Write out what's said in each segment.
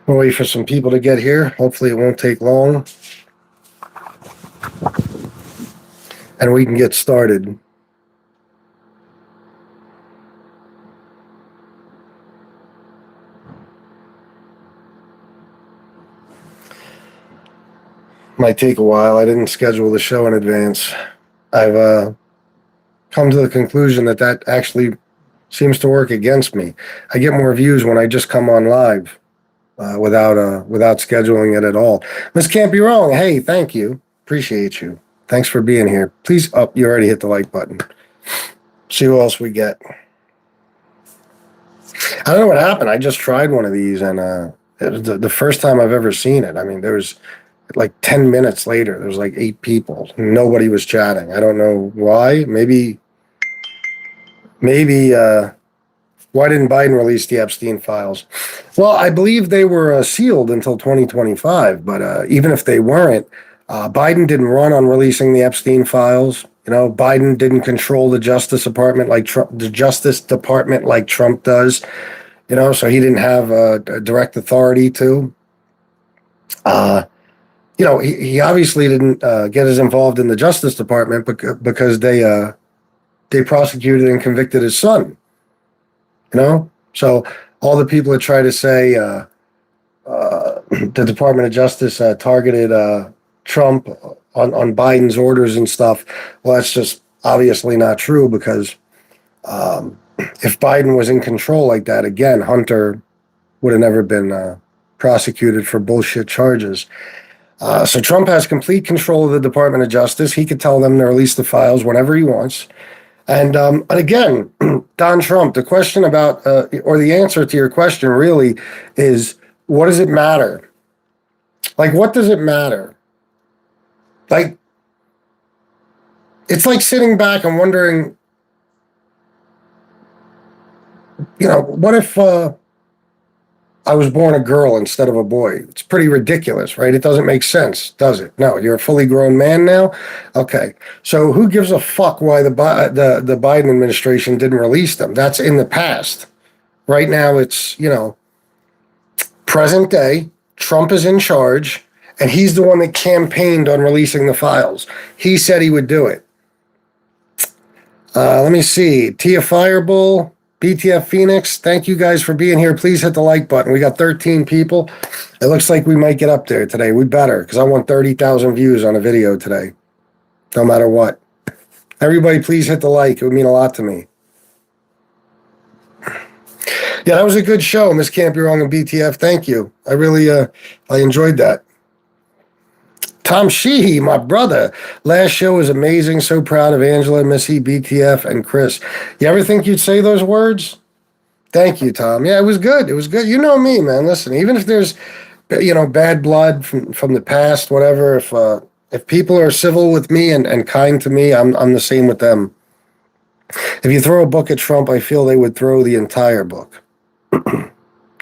We'll wait for some people to get here. Hopefully, it won't take long. And we can get started. Might take a while. I didn't schedule the show in advance. I've come to the conclusion that that actually seems to work against me. I get more views when I just come on live without scheduling it at all. This can't be wrong. Hey, thank you. Appreciate you. Thanks for being here. Please, oh, you already hit the like button. See who else we get. I don't know what happened. I just tried one of these, and it was the first time I've ever seen it. I mean, there was like 10 minutes later, there was like 8 people. Nobody was chatting. I don't know why. Maybe why didn't Biden release the Epstein files? Well, I believe they were sealed until 2025, but even if they weren't, Biden didn't run on releasing the Epstein files. You know, Biden didn't control the Justice Department like Trump does. You know, so he didn't have a direct authority to. You know, he obviously didn't get as involved in the Justice Department because they prosecuted and convicted his son. You know, so all the people that try to say the Department of Justice targeted Trump on Biden's orders and stuff, well, that's just obviously not true because if Biden was in control like that, again, Hunter would have never been prosecuted for bullshit charges. So Trump has complete control of the Department of Justice. He could tell them to release the files whenever he wants. And again, Don Trump, the question about, or the answer to your question really is, what does it matter? Like, what does it matter? Like, it's like sitting back and wondering, you know, what if I was born a girl instead of a boy? It's pretty ridiculous, right? It doesn't make sense, does it? No, you're a fully grown man now? Okay. So who gives a fuck why the Biden administration didn't release them? That's in the past. Right now it's, you know, present day, Trump is in charge, and he's the one that campaigned on releasing the files. He said he would do it. Let me see. Tia Fireball, BTF Phoenix, thank you guys for being here. Please hit the like button. We got 13 people. It looks like we might get up there today. We better, because I want 30,000 views on a video today, no matter what. Everybody, please hit the like. It would mean a lot to me. Yeah, that was a good show, Miss Can't Be Wrong and BTF. Thank you. I really, I enjoyed that. Tom Sheehy, my brother. Last show was amazing. So proud of Angela, Missy, BTF, and Chris. You ever think you'd say those words? Thank you, Tom. Yeah, it was good. It was good. You know me, man. Listen, even if there's, you know, bad blood from the past, whatever, if people are civil with me and kind to me, I'm the same with them. If you throw a book at Trump, I feel they would throw the entire book.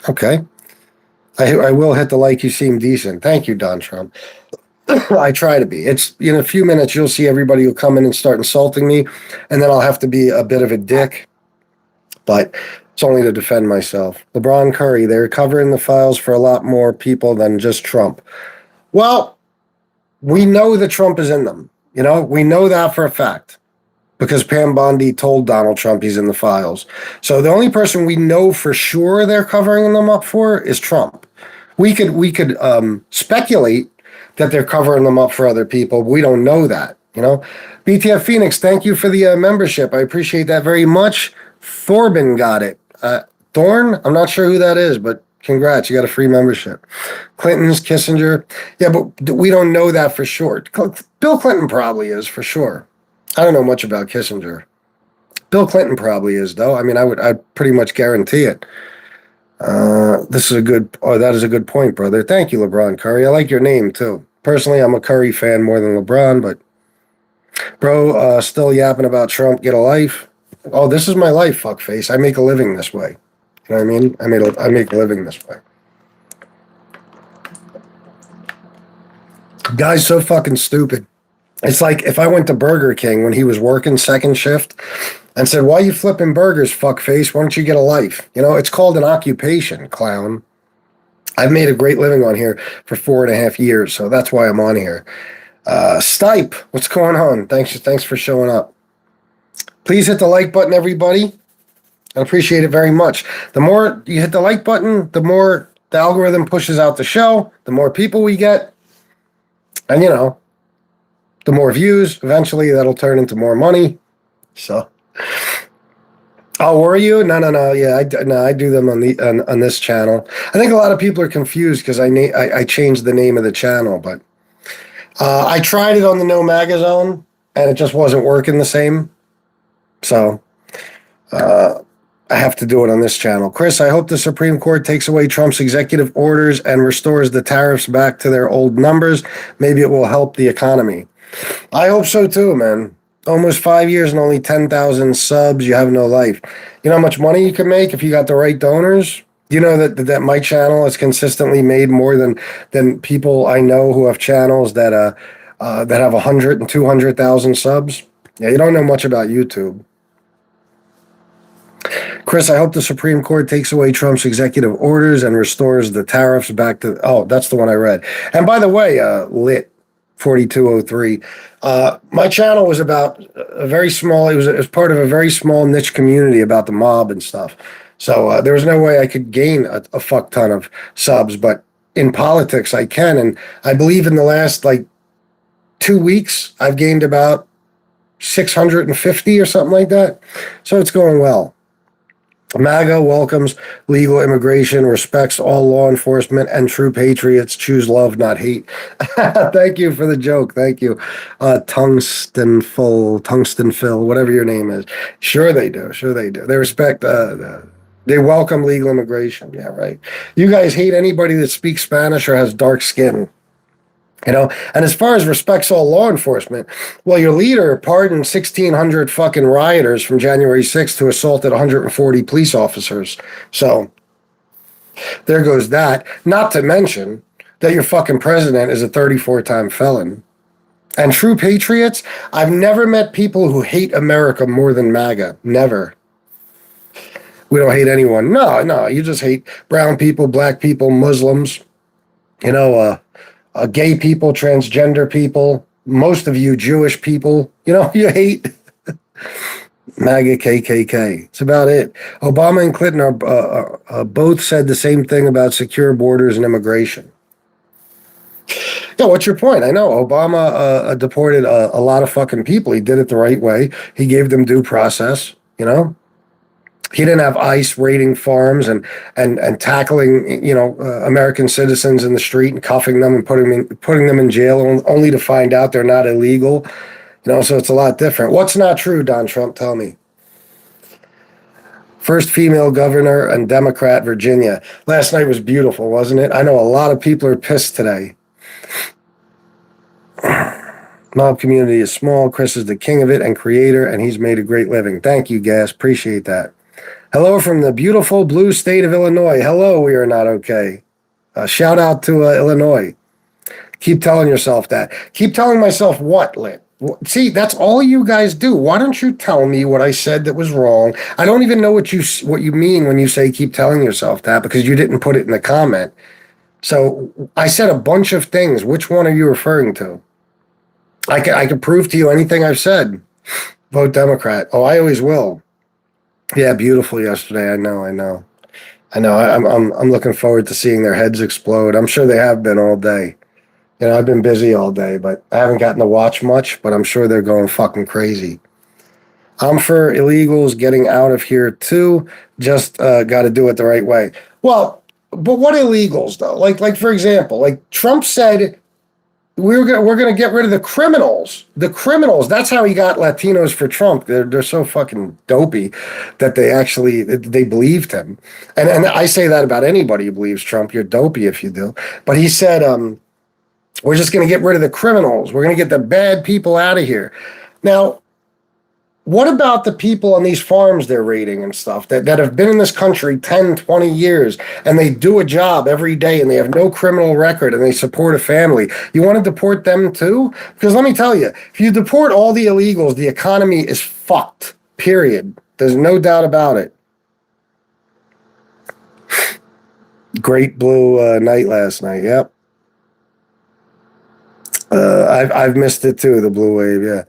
Okay. I will hit the like. You seem decent. Thank you, Don Trump. I try to be. It's in a few minutes you'll see everybody will come in and start insulting me, and then I'll have to be a bit of a dick. But it's only to defend myself. LeBron Curry, they're covering the files for a lot more people than just Trump. Well, we know that Trump is in them. You know, we know that for a fact because Pam Bondi told Donald Trump he's in the files. So the only person we know for sure they're covering them up for is Trump. We could speculate that they're covering them up for other people, but we don't know that, you know? BTF Phoenix, thank you for the membership. I appreciate that very much. Thorben got it. Thorn, I'm not sure who that is, but congrats, you got a free membership. Clinton's, Kissinger. Yeah, but we don't know that for sure. Bill Clinton probably is, for sure. I don't know much about Kissinger. Bill Clinton probably is, though. I mean, I'd pretty much guarantee it. That is a good point, brother. Thank you, LeBron Curry. I like your name, too. Personally, I'm a Curry fan more than LeBron, but bro, still yapping about Trump. Get a life. Oh, this is my life, fuckface. I make a living this way. You know what I mean? I make a living this way. Guy's so fucking stupid. It's like if I went to Burger King when he was working second shift and said, why are you flipping burgers, fuckface? Why don't you get a life? You know, it's called an occupation, clown. I've made a great living on here for 4.5 years, so that's why I'm on here. Stipe, what's going on? Thanks for showing up. Please hit the like button, everybody. I appreciate it very much. The more you hit the like button, the more the algorithm pushes out the show, the more people we get, and the more views. Eventually, that'll turn into more money. So, oh, were you? No. Yeah, I do them on this channel. I think a lot of people are confused because I changed the name of the channel, but I tried it on the No MAGA Zone, and it just wasn't working the same. So, I have to do it on this channel. Chris, I hope the Supreme Court takes away Trump's executive orders and restores the tariffs back to their old numbers. Maybe it will help the economy. I hope so too, man. Almost 5 years and only 10,000 subs. You have no life. You know how much money you can make if you got the right donors? You know that my channel has consistently made more than people I know who have channels that have 100 and 200,000 subs. Yeah, you don't know much about YouTube. Chris, I hope the Supreme Court takes away Trump's executive orders and restores the tariffs back to. Oh, that's the one I read. And by the way, Lit 4203. My channel was about a very small. It was part of a very small niche community about the mob and stuff. So there was no way I could gain a fuck ton of subs. But in politics, I can, and I believe in the last 2 weeks, I've gained about 650 or something like that. So it's going well. MAGA welcomes legal immigration, respects all law enforcement, and true patriots choose love, not hate. Thank you for the joke. Thank you. Tungsten Phil, whatever your name is. Sure they do. They respect, they welcome legal immigration. Yeah, right. You guys hate anybody that speaks Spanish or has dark skin. And as far as respects all law enforcement, well, your leader pardoned 1,600 fucking rioters from January 6th who assaulted 140 police officers. So there goes that. Not to mention that your fucking president is a 34-time felon. And true patriots, I've never met people who hate America more than MAGA. Never. We don't hate anyone. No, you just hate brown people, black people, Muslims, gay people, transgender people, most of you Jewish people, you hate MAGA, KKK. It's about it. Obama and Clinton are both said the same thing about secure borders and immigration. Yeah, what's your point? I know Obama deported a lot of fucking people. He did it the right way. He gave them due process, He didn't have ICE raiding farms and tackling American citizens in the street and cuffing them and putting them in jail only to find out they're not illegal. So it's a lot different. What's not true, Don Trump? Tell me. First female governor and Democrat, Virginia. Last night was beautiful, wasn't it? I know a lot of people are pissed today. Mob community is small. Chris is the king of it and creator, and he's made a great living. Thank you, Gas. Appreciate that. Hello from the beautiful blue state of Illinois. Hello, we are not okay. Shout out to Illinois. Keep telling yourself that. Keep telling myself what, Lit? See, that's all you guys do. Why don't you tell me what I said that was wrong? I don't even know what you mean when you say keep telling yourself that because you didn't put it in the comment. So I said a bunch of things. Which one are you referring to? I can prove to you anything I've said. Vote Democrat. Oh, I always will. Yeah, beautiful yesterday. I know. I'm looking forward to seeing their heads explode. I'm sure they have been all day. I've been busy all day, but I haven't gotten to watch much, but I'm sure they're going fucking crazy. I'm for illegals getting out of here too. Just got to do it the right way. Well, but what illegals though? Like for example, Trump said we're gonna get rid of the criminals. The criminals. That's how he got Latinos for Trump. They're so fucking dopey that they believed him. And I say that about anybody who believes Trump. You're dopey if you do. But he said, we're just gonna get rid of the criminals. We're gonna get the bad people out of here. Now, what about the people on these farms they're raiding and stuff that have been in this country 10, 20 years and they do a job every day and they have no criminal record and they support a family? You want to deport them too? Because let me tell you, if you deport all the illegals, the economy is fucked, period. There's no doubt about it. Great blue night last night. Yep. I've missed it too. The blue wave. Yeah.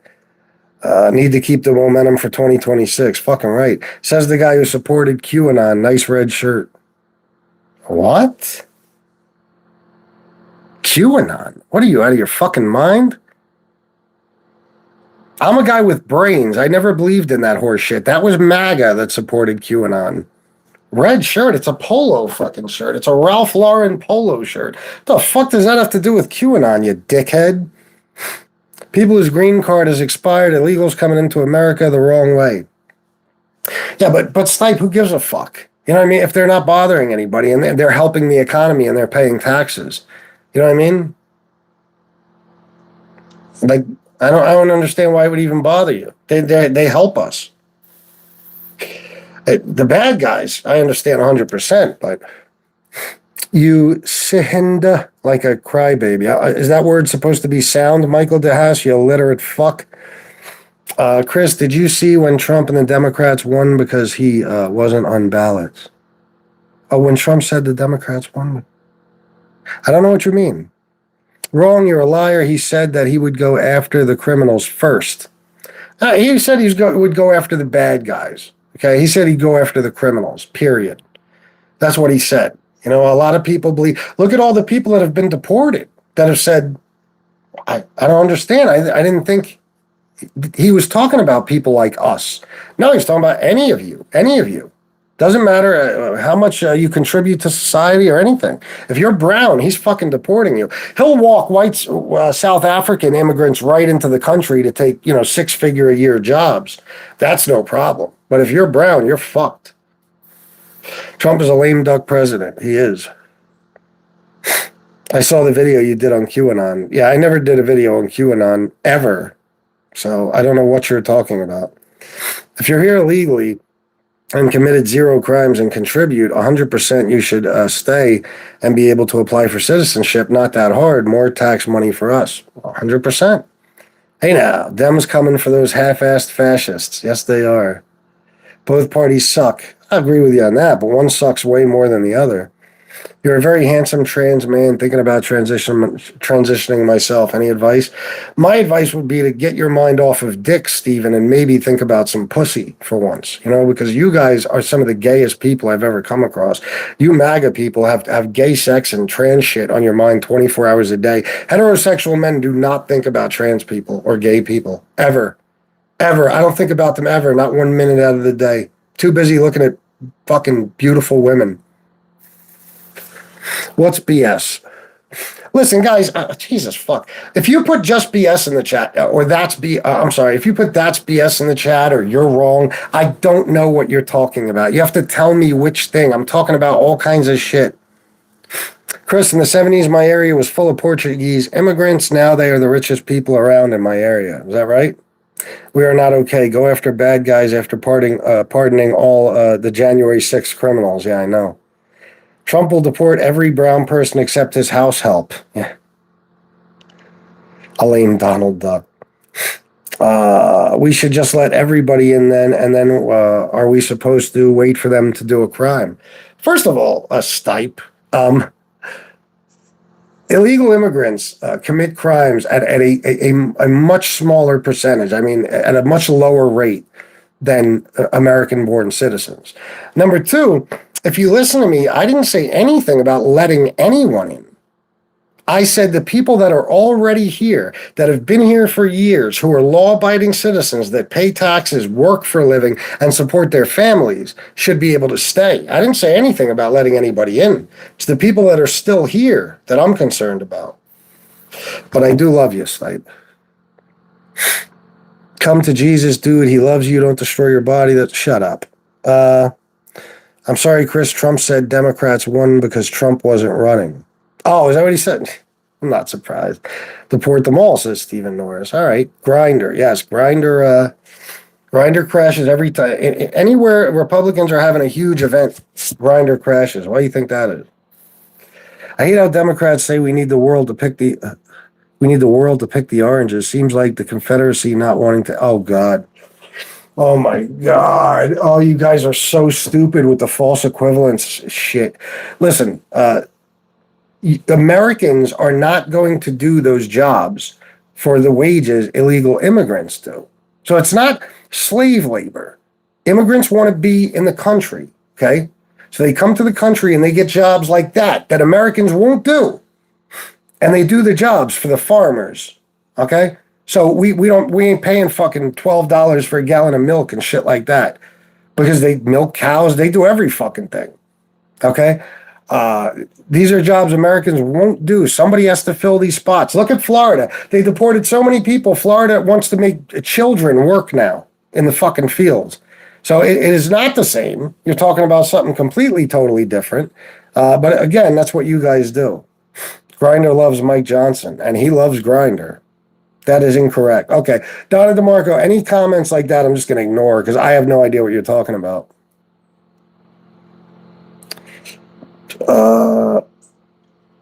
Need to keep the momentum for 2026. Fucking right. Says the guy who supported QAnon. Nice red shirt. What? QAnon? What are you, out of your fucking mind? I'm a guy with brains. I never believed in that horse shit. That was MAGA that supported QAnon. Red shirt. It's a polo fucking shirt. It's a Ralph Lauren polo shirt. What the fuck does that have to do with QAnon, you dickhead? People whose green card has expired, illegals coming into America the wrong way. Yeah, but Snipe, who gives a fuck? You know what I mean? If they're not bothering anybody and they're helping the economy and they're paying taxes. You know what I mean? Like, I don't understand why it would even bother you. They help us. The bad guys, I understand 100%, but you sihinda like a crybaby. Is that word supposed to be sound, Michael DeHaas, you illiterate fuck? Chris, did you see when Trump and the Democrats won because he wasn't on ballots? Oh, when Trump said the Democrats won? I don't know what you mean. Wrong, you're a liar. He said that he would go after the criminals first. He said would go after the bad guys. Okay, he said he'd go after the criminals, period. That's what he said. You know, a lot of people believe, look at all the people that have been deported that have said, I don't understand. I didn't think he was talking about people like us. No, he's talking about any of you. Doesn't matter how much you contribute to society or anything. If you're brown, he's fucking deporting you. He'll walk white South African immigrants right into the country to take, 6-figure-a-year jobs. That's no problem. But if you're brown, you're fucked. Trump is a lame duck president. He is. I saw the video you did on QAnon. Yeah, I never did a video on QAnon ever. So I don't know what you're talking about. If you're here illegally and committed 0 crimes and contribute, 100% you should stay and be able to apply for citizenship. Not that hard. More tax money for us. 100%. Hey now, Dems coming for those half-assed fascists. Yes, they are. Both parties suck. I agree with you on that, but one sucks way more than the other. You're a very handsome trans man thinking about transitioning myself. Any advice? My advice would be to get your mind off of dick, Steven, and maybe think about some pussy for once, because you guys are some of the gayest people I've ever come across. You MAGA people have gay sex and trans shit on your mind 24 hours a day. Heterosexual men do not think about trans people or gay people, ever. Ever. I don't think about them ever, not 1 minute out of the day. Too busy looking at fucking beautiful women. What's BS? Listen, guys, Jesus fuck. If you put just BS in the chat, or if you put that's BS in the chat, or you're wrong, I don't know what you're talking about. You have to tell me which thing. I'm talking about all kinds of shit. Chris, in the 70s, my area was full of Portuguese immigrants. Now they are the richest people around in my area. Is that right? We are not okay. Go after bad guys after pardoning all the January 6th criminals. Yeah, I know. Trump will deport every brown person except his house help. Yeah. A lame Donald Duck. We should just let everybody in then, and then are we supposed to wait for them to do a crime? First of all, Stipe, illegal immigrants commit crimes at a much smaller percentage. I mean, at a much lower rate than American-born citizens. Number two, if you listen to me, I didn't say anything about letting anyone in. I said the people that are already here, that have been here for years, who are law-abiding citizens that pay taxes, work for a living, and support their families should be able to stay. I didn't say anything about letting anybody in. It's the people that are still here that I'm concerned about. But I do love you, Snipe. Come to Jesus, dude. He loves you. Don't destroy your body. Shut up. I'm sorry, Chris. Trump said Democrats won because Trump wasn't running. Oh, is that what he said? I'm not surprised. Deport them all, says Stephen Norris. All right. Grindr. Yes, Grindr. Grindr crashes every time. Anywhere Republicans are having a huge event, Grindr crashes. Why do you think that is? I hate how Democrats say we need the world to pick the oranges. Seems like the Confederacy not wanting to. Oh God. Oh my God. Oh, you guys are so stupid with the false equivalence shit. Listen, Americans are not going to do those jobs for the wages illegal immigrants do. So it's not slave labor. Immigrants want to be in the country, okay? So they come to the country and they get jobs like that Americans won't do. And they do the jobs for the farmers, okay? So we ain't paying fucking $12 for a gallon of milk and shit like that because they milk cows, they do every fucking thing, okay? These are jobs Americans won't do. Somebody has to fill these spots. Look at Florida. They deported so many people. Florida wants to make children work now in the fucking fields. So it is not the same. You're talking about something completely, totally different. But again, that's what you guys do. Grinder loves Mike Johnson, and he loves Grinder. That is incorrect. Okay. Donna DeMarco, any comments like that, I'm just going to ignore because I have no idea what you're talking about.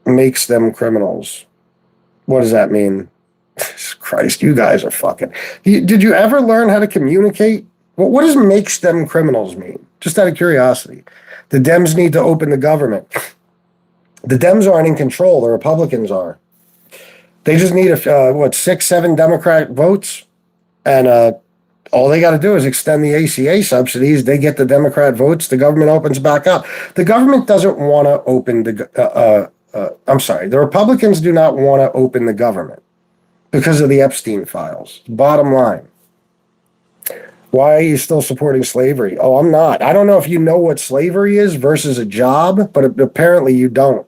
Makes them criminals. What does that mean? Christ, you guys are fucking. Did you ever learn how to communicate? What does makes them criminals mean? Just out of curiosity. The Dems need to open the government. The Dems aren't in control. The Republicans are. They just need 6, 7 Democrat votes, and all they got to do is extend the ACA subsidies. They get the Democrat votes. The government opens back up. The government doesn't want to open the. I'm sorry. The Republicans do not want to open the government because of the Epstein files. Bottom line. Why are you still supporting slavery? Oh, I'm not. I don't know if you know what slavery is versus a job, but apparently you don't.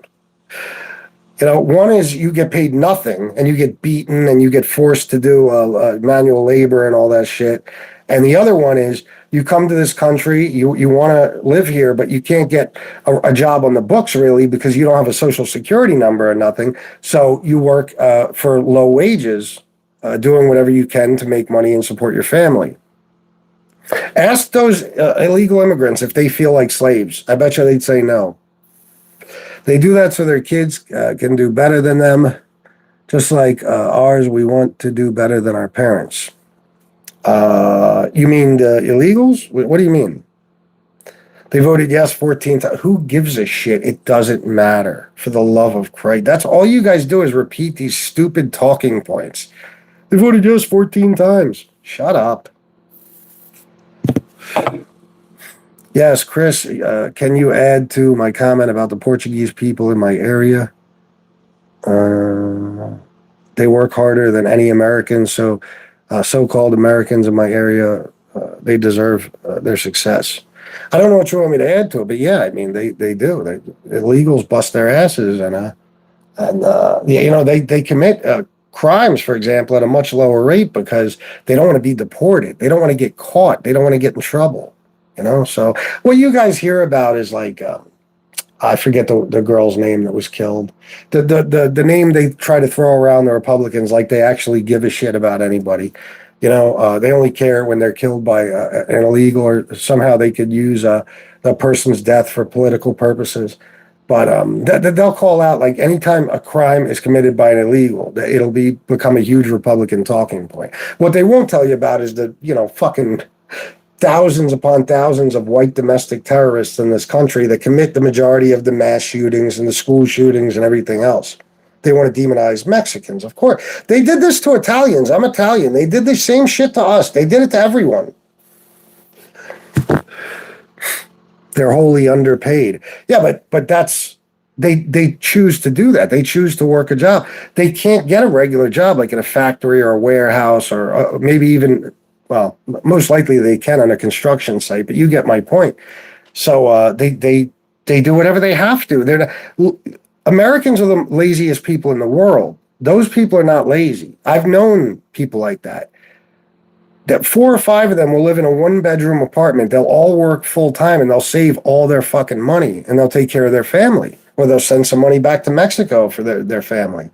You know, one is you get paid nothing and you get beaten and you get forced to do manual labor and all that shit. And the other one is you come to this country, you want to live here, but you can't get a job on the books really because you don't have a social security number or nothing. So you work for low wages, doing whatever you can to make money and support your family. Ask those illegal immigrants if they feel like slaves. I bet you they'd say no. They do that so their kids can do better than them. Just like ours, we want to do better than our parents. You mean the illegals? What do you mean? They voted yes 14 times. Who gives a shit? It doesn't matter. For the love of Christ. That's all you guys do is repeat these stupid talking points. They voted yes 14 times. Shut up. Yes, Chris, can you add to my comment about the Portuguese people in my area? They work harder than any Americans, so so-called Americans in my area, they deserve their success. I don't know what you want me to add to it, but yeah, I mean, they do. Illegals bust their asses, and you know, they commit crimes, for example, at a much lower rate because they don't want to be deported. They don't want to get caught. They don't want to get in trouble. You know, so what you guys hear about is like, I forget the girl's name that was killed. The name they try to throw around the Republicans like they actually give a shit about anybody. You know, they only care when they're killed by an illegal or somehow they could use a person's death for political purposes. But they'll call out like anytime a crime is committed by an illegal, it'll become a huge Republican talking point. What they won't tell you about is the, you know, fucking thousands upon thousands of white domestic terrorists in this country that commit the majority of the mass shootings and the school shootings and everything else. They want to demonize Mexicans, of course. They did this to Italians. I'm Italian. They did the same shit to us. They did it to everyone. They're wholly underpaid. Yeah, but that's they choose to do that. They choose to work a job. They can't get a regular job like in a factory or a warehouse or maybe even. Well, most likely they can on a construction site, but you get my point. So they do whatever they have to. Americans are the laziest people in the world. Those people are not lazy. I've known people like that. That 4 or 5 of them will live in a 1-bedroom apartment. They'll all work full time and they'll save all their fucking money and they'll take care of their family, or they'll send some money back to Mexico for their family.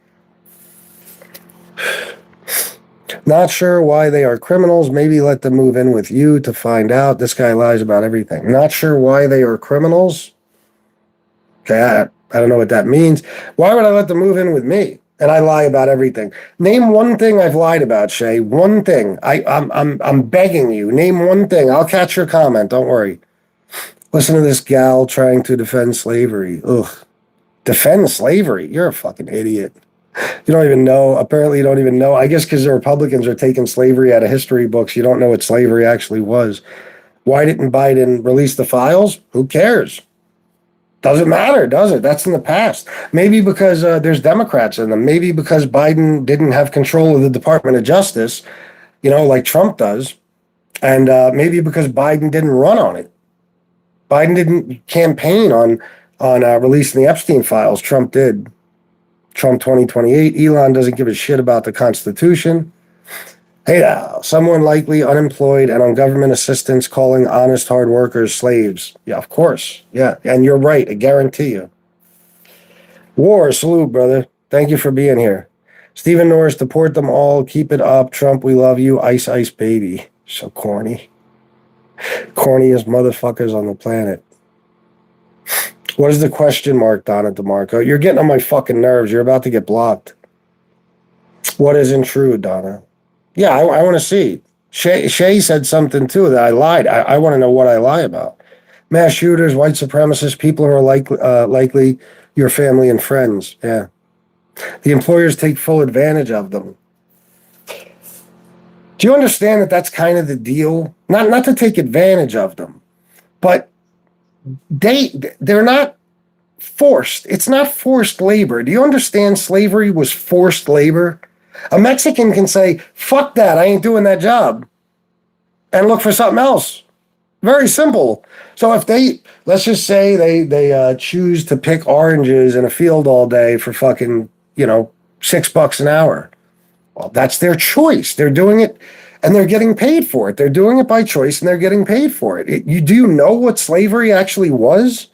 Not sure why they are criminals. Maybe let them move in with you to find out. This guy lies about everything. Not sure why they are criminals. Okay, I don't know what that means. Why would I let them move in with me? and I lie about everything. Name one thing I've lied about, Shay. One thing. I'm begging you. Name one thing. I'll catch your comment. Don't worry. Listen to this gal trying to defend slavery. Ugh. Defend slavery? You're a fucking idiot. You don't even know. Apparently, you don't even know. I guess because the Republicans are taking slavery out of history books, you don't know what slavery actually was. Why didn't Biden release the files? Who cares? Doesn't matter, does it? That's in the past. Maybe because there's Democrats in them. Maybe because Biden didn't have control of the Department of Justice, like Trump does. And maybe because Biden didn't run on it. Biden didn't campaign on releasing the Epstein files. Trump did. Trump 2028. Elon doesn't give a shit about the Constitution. Hey now, someone likely unemployed and on government assistance calling honest hard workers slaves. Yeah, of course. Yeah, and you're right. I guarantee you. War, salute, brother. Thank you for being here. Stephen Norris, deport them all. Keep it up. Trump, we love you. Ice, ice, baby. So corny. Corniest motherfuckers on the planet. What is the question mark, Donna DeMarco? You're getting on my fucking nerves. You're about to get blocked. What isn't true, Donna? Yeah, I want to see. Shay said something too that I lied. I want to know what I lie about. Mass shooters, white supremacists, people who are likely your family and friends. Yeah. The employers take full advantage of them. Do you understand that that's kind of the deal? Not to take advantage of them, but they're not forced. It's not forced labor. Do you understand slavery was forced labor? A Mexican can say, fuck that, I ain't doing that job, and look for something else. Very simple. So if let's just say they choose to pick oranges in a field all day for fucking, $6 an hour. Well, that's their choice. They're doing it and they're getting paid for it. They're doing it by choice and they're getting paid for it. Do you know what slavery actually was?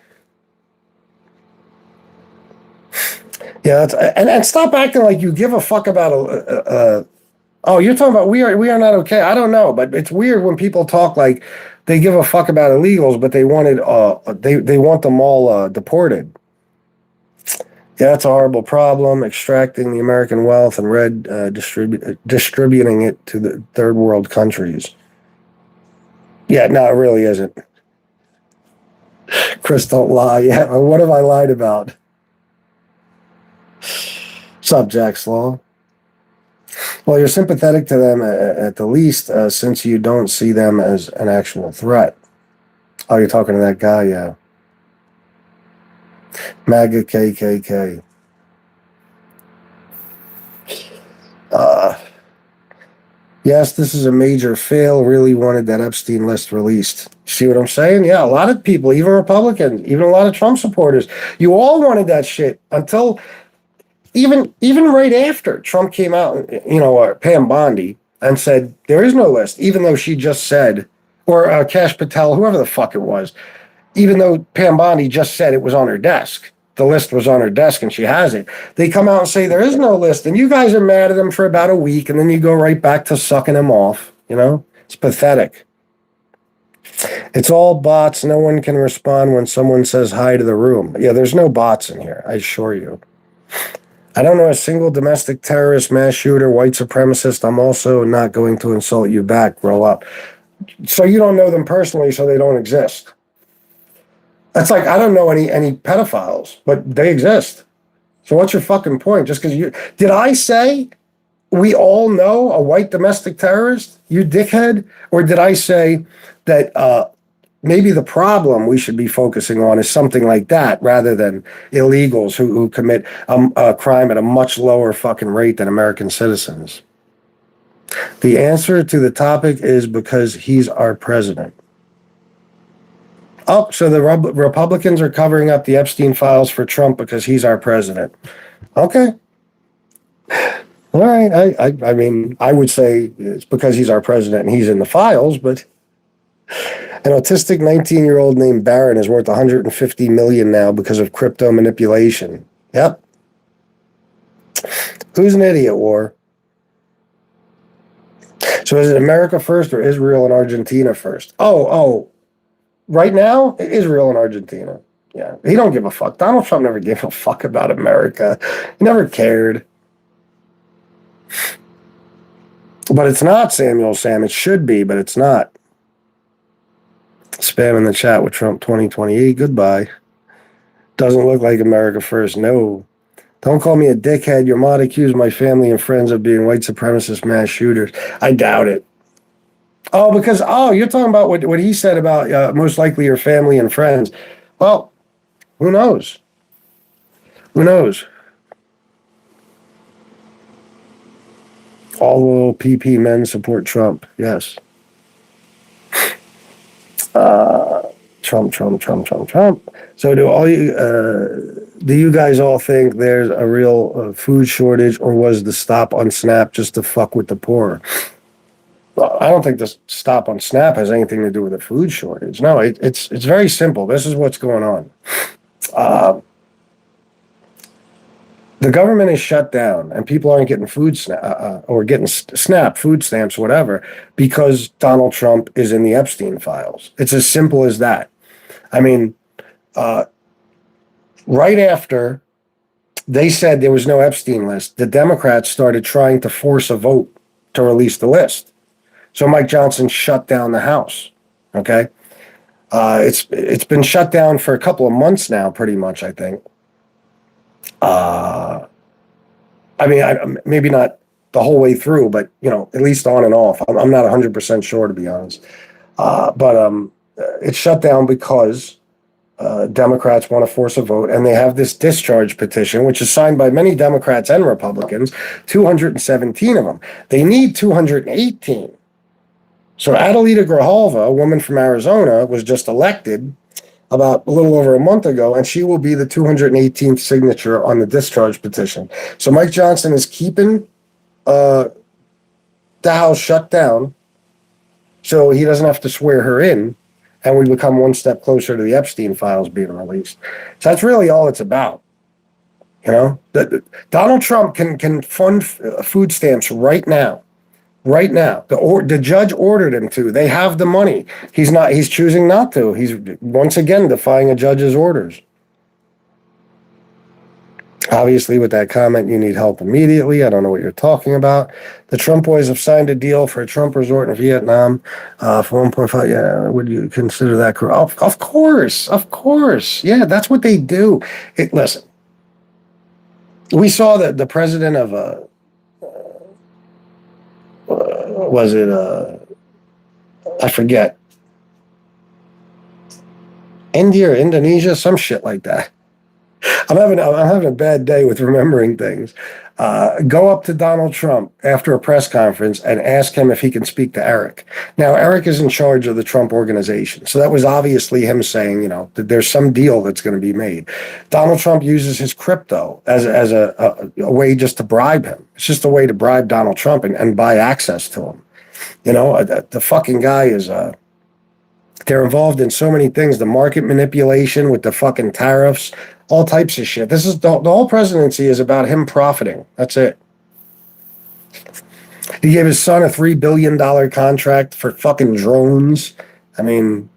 Yeah, and stop acting like you give a fuck about oh, you're talking about we are not okay. I don't know, but it's weird when people talk like they give a fuck about illegals, but they want them all deported. Yeah, that's a horrible problem. Extracting the American wealth and distributing it to the third world countries. Yeah, no, it really isn't. Chris, don't lie. Yeah, what have I lied about? Sup, Jack Slaw? Well, you're sympathetic to them at the least, since you don't see them as an actual threat. Oh, you're talking to that guy, yeah. MAGA KKK. Yes, this is a major fail. Really wanted that Epstein list released. See what I'm saying? Yeah, a lot of people, even Republicans, even a lot of Trump supporters, you all wanted that shit until even right after Trump came out, Pam Bondi, and said there is no list, even though she just said, or Kash Patel, whoever the fuck it was, even though Pam Bondi just said it was on her desk. The list was on her desk and she has it. They come out and say there is no list, and you guys are mad at them for about a week, and then you go right back to sucking them off. It's pathetic. It's all bots. No one can respond when someone says hi to the room. Yeah, there's no bots in here, I assure you. I don't know a single domestic terrorist, mass shooter, white supremacist. I'm also not going to insult you back. Grow up. So you don't know them personally, so they don't exist. That's like, I don't know any pedophiles, but they exist. So what's your fucking point? Just because did I say we all know a white domestic terrorist, you dickhead? Or did I say that maybe the problem we should be focusing on is something like that rather than illegals who commit a crime at a much lower fucking rate than American citizens? The answer to the topic is because he's our president. Oh, so the Republicans are covering up the Epstein files for Trump because he's our president. Okay. All right. I mean, I would say it's because he's our president and he's in the files, but an autistic 19-year-old named Barron is worth $150 million now because of crypto manipulation. Yep. Who's an idiot, War? So is it America first or Israel and Argentina first? Oh. Right now, Israel and Argentina. Yeah, he don't give a fuck. Donald Trump never gave a fuck about America. He never cared. But it's not, Samuel Sam. It should be, but it's not. Spam in the chat with Trump 2028. Goodbye. Doesn't look like America first. No. Don't call me a dickhead. Your mod accused my family and friends of being white supremacist mass shooters. I doubt it. Oh, because, you're talking about what he said about most likely your family and friends. Well, who knows? Who knows? All PP men support Trump. Yes. Trump. So do you guys all think there's a real food shortage, or was the stop on SNAP just to fuck with the poor? Well, I don't think the stop on SNAP has anything to do with a food shortage. No, it's very simple. This is what's going on. The government is shut down, and people aren't getting or getting SNAP, food stamps, whatever, because Donald Trump is in the Epstein files. It's as simple as that. I mean, right after they said there was no Epstein list, the Democrats started trying to force a vote to release the list. So Mike Johnson shut down the House. Okay, it's been shut down for a couple of months now, pretty much, I think. I mean, maybe not the whole way through, but at least on and off. I'm not 100% sure, to be honest. But it's shut down because Democrats want to force a vote, and they have this discharge petition, which is signed by many Democrats and Republicans, 217 of them. They need 218. So Adelita Grijalva, a woman from Arizona, was just elected about a little over a month ago, and she will be the 218th signature on the discharge petition. So Mike Johnson is keeping the House shut down so he doesn't have to swear her in, and we become one step closer to the Epstein files being released. So that's really all it's about. Donald Trump can fund food stamps right now. Right now, the judge ordered him to. They have the money. He's choosing not to. He's once again defying a judge's orders. Obviously, with that comment, you need help immediately. I don't know what you're talking about. The Trump boys have signed a deal for a Trump resort in Vietnam for 1.5. Yeah, would you consider that correct? Of course. Yeah, that's what they do. Listen, we saw that the president of was it I forget, India or Indonesia, some shit like that. I'm having a bad day with remembering things. Go up to Donald Trump after a press conference and ask him if he can speak to Eric. Now, Eric is in charge of the Trump organization, so that was obviously him saying, that there's some deal that's going to be made. Donald Trump uses his crypto as a way just to bribe him. It's just a way to bribe Donald Trump and buy access to him. The fucking guy is they're involved in so many things, the market manipulation with the fucking tariffs, all types of shit. This is the whole presidency is about him profiting. That's it. He gave his son a $3 billion contract for fucking drones. I mean,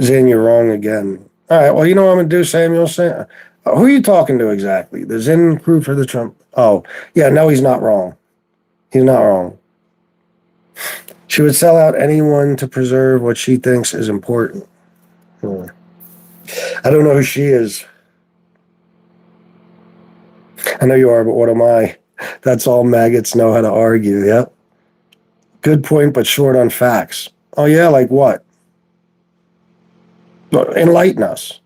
Zin, you're wrong again. All right, well, you know what I'm going to do, Samuel? Who are you talking to exactly? The Zin crew for the Trump? Oh, yeah, no, he's not wrong. He's not wrong. She would sell out anyone to preserve what she thinks is important. I don't know who she is. I know you are, but what am I? That's all maggots know how to argue, yep. Good point, but short on facts. Oh, yeah, like what? Enlighten us.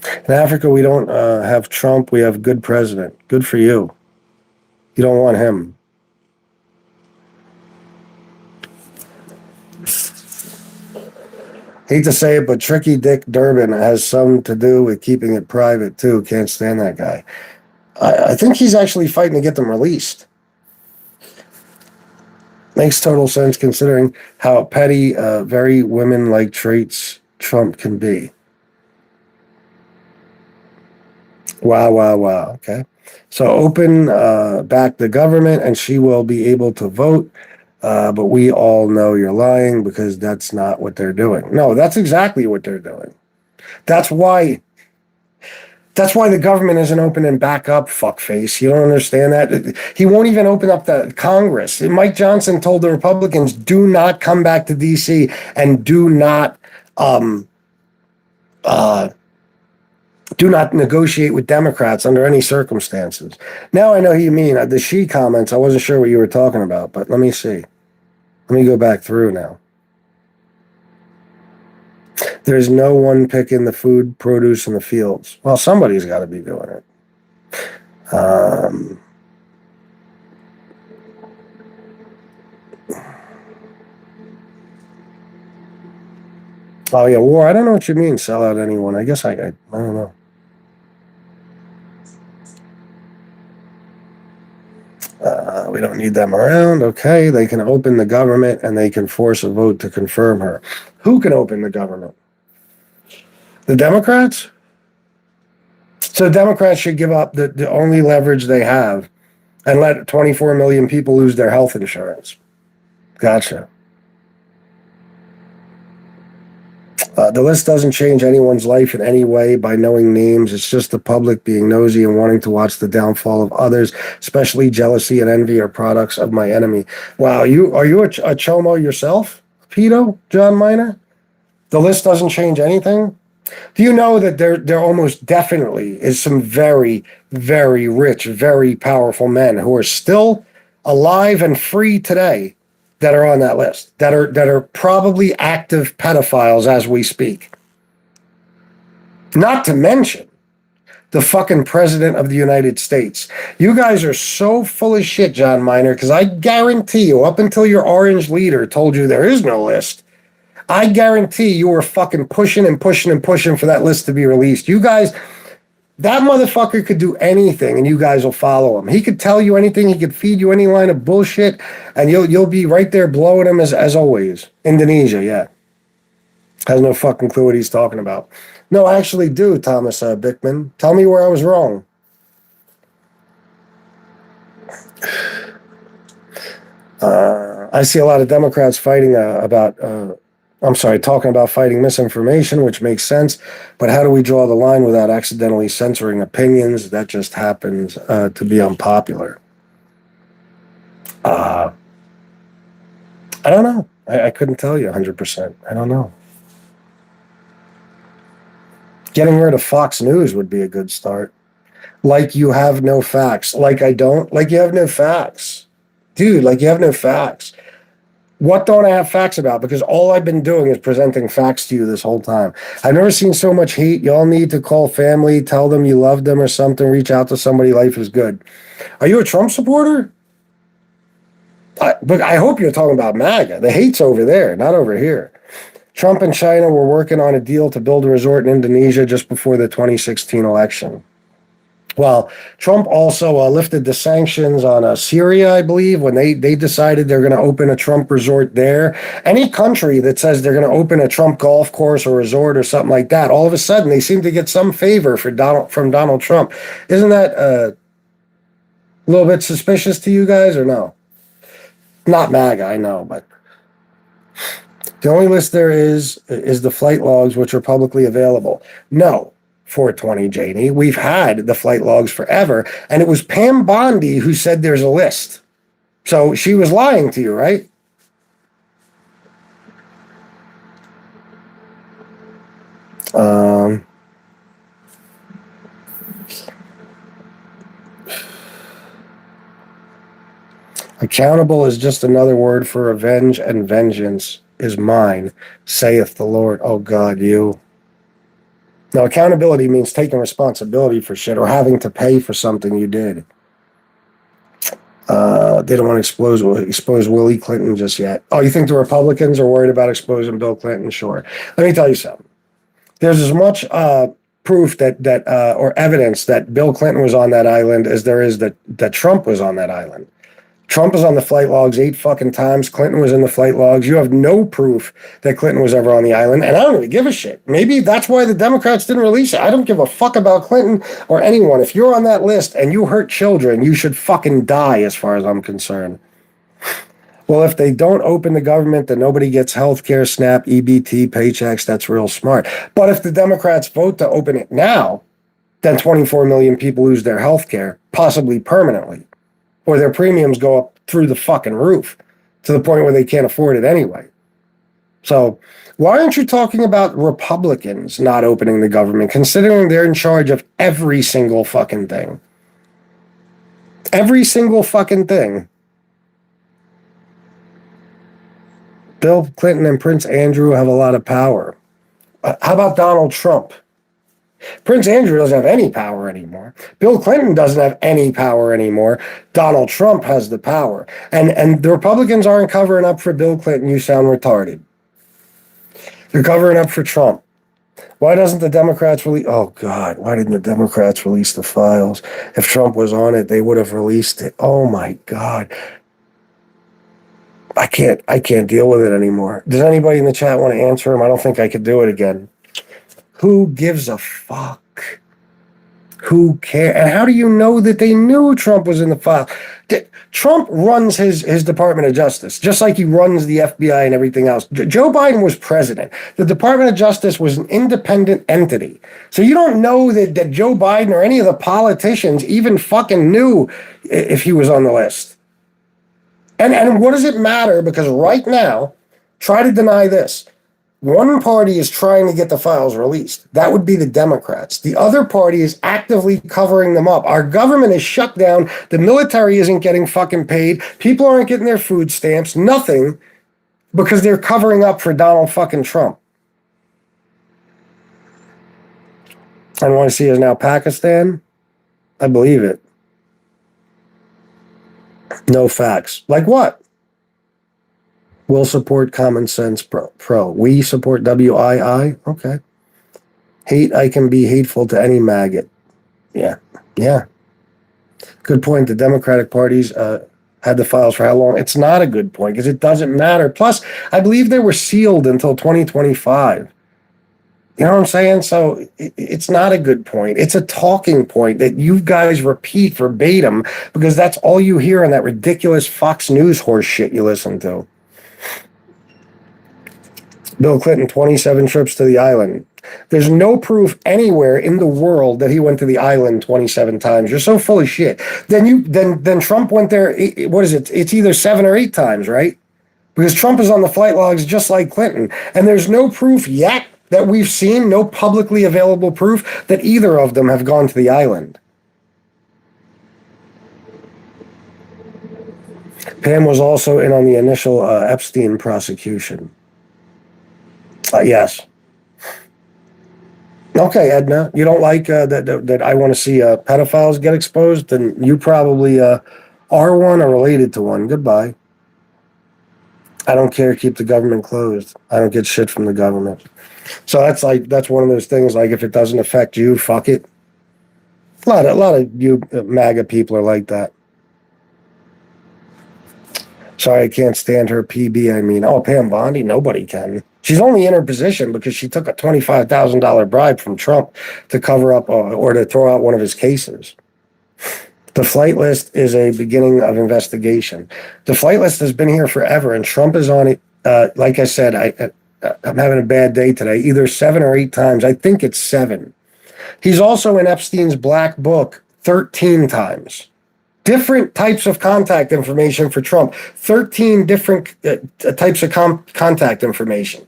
In Africa, we don't have Trump. We have good president. Good for you. You don't want him. Hate to say it, but Tricky Dick Durbin has some to do with keeping it private, too. Can't stand that guy. I think he's actually fighting to get them released. Makes total sense considering how petty, very women-like traits Trump can be. Wow. Okay. So open back the government and she will be able to vote. But we all know you're lying because that's not what they're doing. No, that's exactly what they're doing. That's why That's why the government isn't opening back up, fuckface. You don't understand that? He won't even open up the Congress. Mike Johnson told the Republicans, do not come back to D.C. and do not negotiate with Democrats under any circumstances. Now I know who you mean. The she comments, I wasn't sure what you were talking about, but let me see. Let me go back through now. There's no one picking the food, produce in the fields. Well, somebody's got to be doing it. Oh, yeah, war. I don't know what you mean, sell out anyone. I guess I don't know. We don't need them around. Okay, they can open the government and they can force a vote to confirm her. Who can open the government? The Democrats? So Democrats should give up the only leverage they have and let 24 million people lose their health insurance. Gotcha. The list doesn't change anyone's life in any way by knowing names. It's just the public being nosy and wanting to watch the downfall of others, especially jealousy and envy are products of my enemy. Wow, are you a chomo yourself, pedo, John Miner? The list doesn't change anything? Do you know that there almost definitely is some very, very rich, very powerful men who are still alive and free today that are on that list, that are probably active pedophiles as we speak? Not to mention the fucking president of the United States. You guys are so full of shit, John Miner, because I guarantee you, up until your orange leader told you there is no list, I guarantee you were fucking pushing and pushing and pushing for that list to be released. You guys, that motherfucker could do anything and you guys will follow him. He could tell you anything. He could feed you any line of bullshit and you'll be right there blowing him as always. Indonesia, yeah. Has no fucking clue what he's talking about. No, I actually do, Thomas Bickman. Tell me where I was wrong. I see a lot of Democrats fighting talking about fighting misinformation, which makes sense. But how do we draw the line without accidentally censoring opinions? That just happens to be unpopular. I don't know. I couldn't tell you 100%. I don't know. Getting rid of Fox News would be a good start. Like you have no facts. Like I don't. Like you have no facts. Dude, like you have no facts. What don't I have facts about? Because all I've been doing is presenting facts to you this whole time. I've never seen so much hate. Y'all need to call family, tell them you love them or something, reach out to somebody, life is good. Are you a Trump supporter? But I hope you're talking about MAGA. The hate's over there, not over here. Trump and China were working on a deal to build a resort in Indonesia just before the 2016 election. Well, Trump also lifted the sanctions on Syria, I believe, when they decided they're going to open a Trump resort there. Any country that says they're going to open a Trump golf course or resort or something like that, all of a sudden they seem to get some favor from Donald Trump. Isn't that a little bit suspicious to you guys or no? Not MAGA, I know, but the only list there is the flight logs, which are publicly available. No. 420 Janie. We've had the flight logs forever, and it was Pam Bondi who said there's a list. So she was lying to you, right? Accountable is just another word for revenge, and vengeance is mine, saith the Lord. Oh God, you. Now, accountability means taking responsibility for shit or having to pay for something you did. They don't want to expose Willie Clinton just yet. Oh, you think the Republicans are worried about exposing Bill Clinton? Sure. Let me tell you something. There's as much proof or evidence that Bill Clinton was on that island as there is that Trump was on that island. Trump was on the flight logs 8 fucking times. Clinton was in the flight logs. You have no proof that Clinton was ever on the island. And I don't really give a shit. Maybe that's why the Democrats didn't release it. I don't give a fuck about Clinton or anyone. If you're on that list and you hurt children, you should fucking die as far as I'm concerned. Well, if they don't open the government, then nobody gets health care, SNAP, EBT, paychecks. That's real smart. But if the Democrats vote to open it now, then 24 million people lose their health care, possibly permanently, or their premiums go up through the fucking roof to the point where they can't afford it anyway. So why aren't you talking about Republicans not opening the government, considering they're in charge of every single fucking thing? Every single fucking thing. Bill Clinton and Prince Andrew have a lot of power. How about Donald Trump? Prince Andrew doesn't have any power anymore. Bill Clinton doesn't have any power anymore. Donald Trump has the power. And the Republicans aren't covering up for Bill Clinton. You sound retarded. They're covering up for Trump. Why doesn't the Democrats release? Oh, God, why didn't the Democrats release the files? If Trump was on it, they would have released it. Oh, my God. I can't deal with it anymore. Does anybody in the chat want to answer him? I don't think I could do it again. Who gives a fuck? Who cares? And how do you know that they knew Trump was in the file? Trump runs his Department of Justice, just like he runs the FBI and everything else. Joe Biden was president. The Department of Justice was an independent entity. So you don't know that Joe Biden or any of the politicians even fucking knew if he was on the list. And what does it matter? Because right now, try to deny this. One party is trying to get the files released. That would be the Democrats. The other party is actively covering them up. Our government is shut down. The military isn't getting fucking paid. People aren't getting their food stamps. Nothing, because they're covering up for Donald fucking Trump. And want to see is now Pakistan? I believe it. No facts. Like what? We'll support Common Sense Pro. We support WII? Okay. Hate, I can be hateful to any maggot. Yeah. Good point. The Democratic parties had the files for how long? It's not a good point because it doesn't matter. Plus, I believe they were sealed until 2025. You know what I'm saying? So it's not a good point. It's a talking point that you guys repeat verbatim because that's all you hear on that ridiculous Fox News horse shit you listen to. Bill Clinton, 27 trips to the island. There's no proof anywhere in the world that he went to the island 27 times. You're so full of shit. Then Trump went there. What is it? It's either 7 or 8 times, right? Because Trump is on the flight logs just like Clinton. And there's no proof yet that we've seen, no publicly available proof that either of them have gone to the island. Pam was also in on the initial Epstein prosecution. Yes. Okay, Edna, you don't like that I want to see pedophiles get exposed? Then you probably are one or related to one. Goodbye. I don't care. Keep the government closed. I don't get shit from the government. So that's one of those things. Like if it doesn't affect you, fuck it. A lot of you MAGA people are like that. Sorry, I can't stand her PB. I mean, Pam Bondi, nobody can. She's only in her position because she took a $25,000 bribe from Trump to cover up or to throw out one of his cases. The flight list is a beginning of investigation. The flight list has been here forever, and Trump is on it. Like I said, I'm having a bad day today, either 7 or 8 times. I think it's 7. He's also in Epstein's black book 13 times. Different types of contact information for Trump. 13 different types of contact information.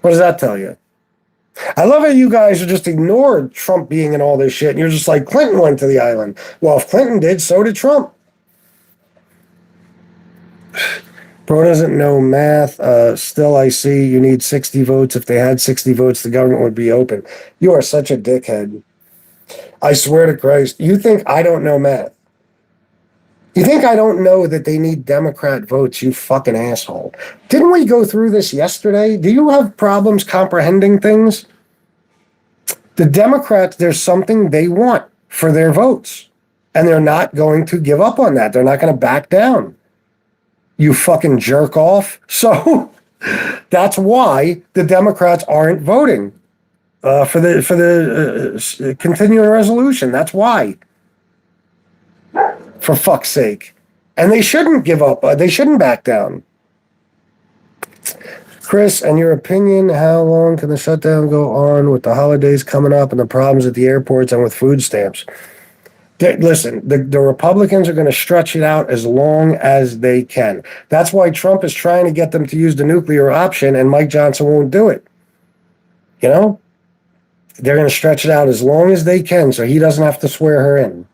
What does that tell you? I love how you guys just ignored Trump being in all this shit, and you're just like, Clinton went to the island. Well, if Clinton did, so did Trump. Bro doesn't know math. Still, I see you need 60 votes. If they had 60 votes, the government would be open. You are such a dickhead. I swear to Christ. You think I don't know math? You think I don't know that they need Democrat votes, you fucking asshole? Didn't we go through this yesterday? Do you have problems comprehending things? The Democrats, there's something they want for their votes, and they're not going to give up on that. They're not going to back down. You fucking jerk off. So that's why the Democrats aren't voting for the continuing resolution. That's why. For fuck's sake. And they shouldn't give up. They shouldn't back down. Chris, and your opinion, how long can the shutdown go on with the holidays coming up and the problems at the airports and with food stamps? Listen, the Republicans are going to stretch it out as long as they can. That's why Trump is trying to get them to use the nuclear option, and Mike Johnson won't do it. You know? They're going to stretch it out as long as they can so he doesn't have to swear her in.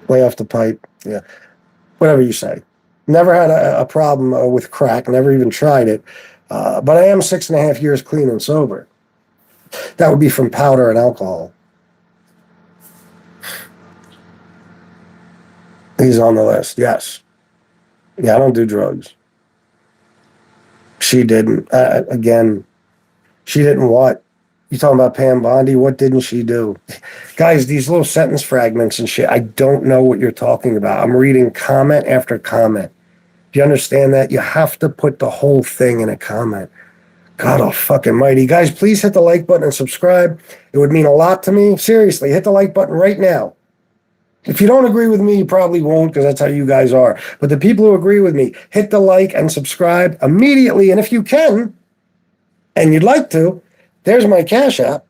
Lay off the pipe. Yeah. Whatever you say. Never had a problem with crack. Never even tried it. But I am 6.5 years clean and sober. That would be from powder and alcohol. He's on the list. Yes. Yeah, I don't do drugs. She didn't. Again, she didn't what? You talking about Pam Bondi? What didn't she do? Guys, these little sentence fragments and shit, I don't know what you're talking about. I'm reading comment after comment. Do you understand that? You have to put the whole thing in a comment. God fucking mighty. Guys, please hit the like button and subscribe. It would mean a lot to me. Seriously, hit the like button right now. If you don't agree with me, you probably won't because that's how you guys are. But the people who agree with me, hit the like and subscribe immediately. And if you can, and you'd like to, there's my Cash App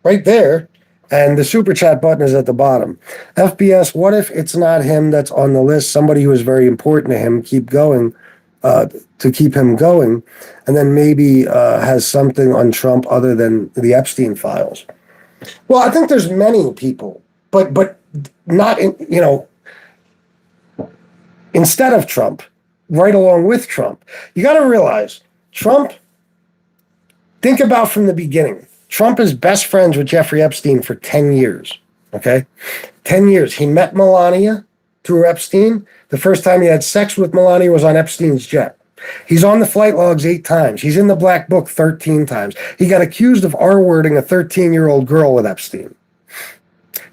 right there. And the super chat button is at the bottom. FBS, what if it's not him that's on the list, somebody who is very important to him, keep going, to keep him going, and then maybe has something on Trump other than the Epstein files? Well, I think there's many people, but not in, instead of Trump, right along with Trump. You got to realize Trump, think about from the beginning. Trump is best friends with Jeffrey Epstein for 10 years, okay? 10 years. He met Melania through Epstein. The first time he had sex with Melania was on Epstein's jet. He's on the flight logs 8 times. He's in the black book 13 times. He got accused of R-wording a 13-year-old girl with Epstein.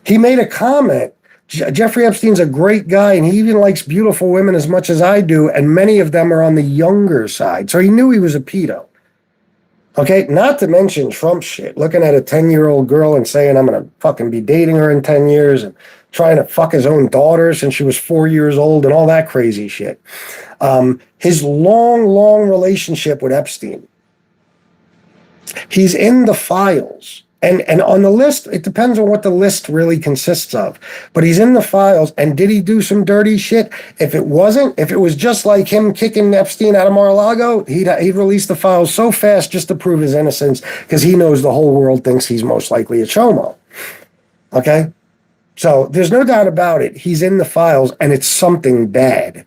He made a comment. Jeffrey Epstein's a great guy, and he even likes beautiful women as much as I do, and many of them are on the younger side. So he knew he was a pedo. Okay, not to mention Trump shit, looking at a 10-year-old girl and saying, I'm going to fucking be dating her in 10 years and trying to fuck his own daughter since she was 4 years old and all that crazy shit. His long relationship with Epstein. He's in the files. And on the list, it depends on what the list really consists of. But he's in the files, and did he do some dirty shit? If it was just like him kicking Epstein out of Mar-a-Lago, he'd release the files so fast just to prove his innocence because he knows the whole world thinks he's most likely a chomo. Okay? So there's no doubt about it. He's in the files, and it's something bad.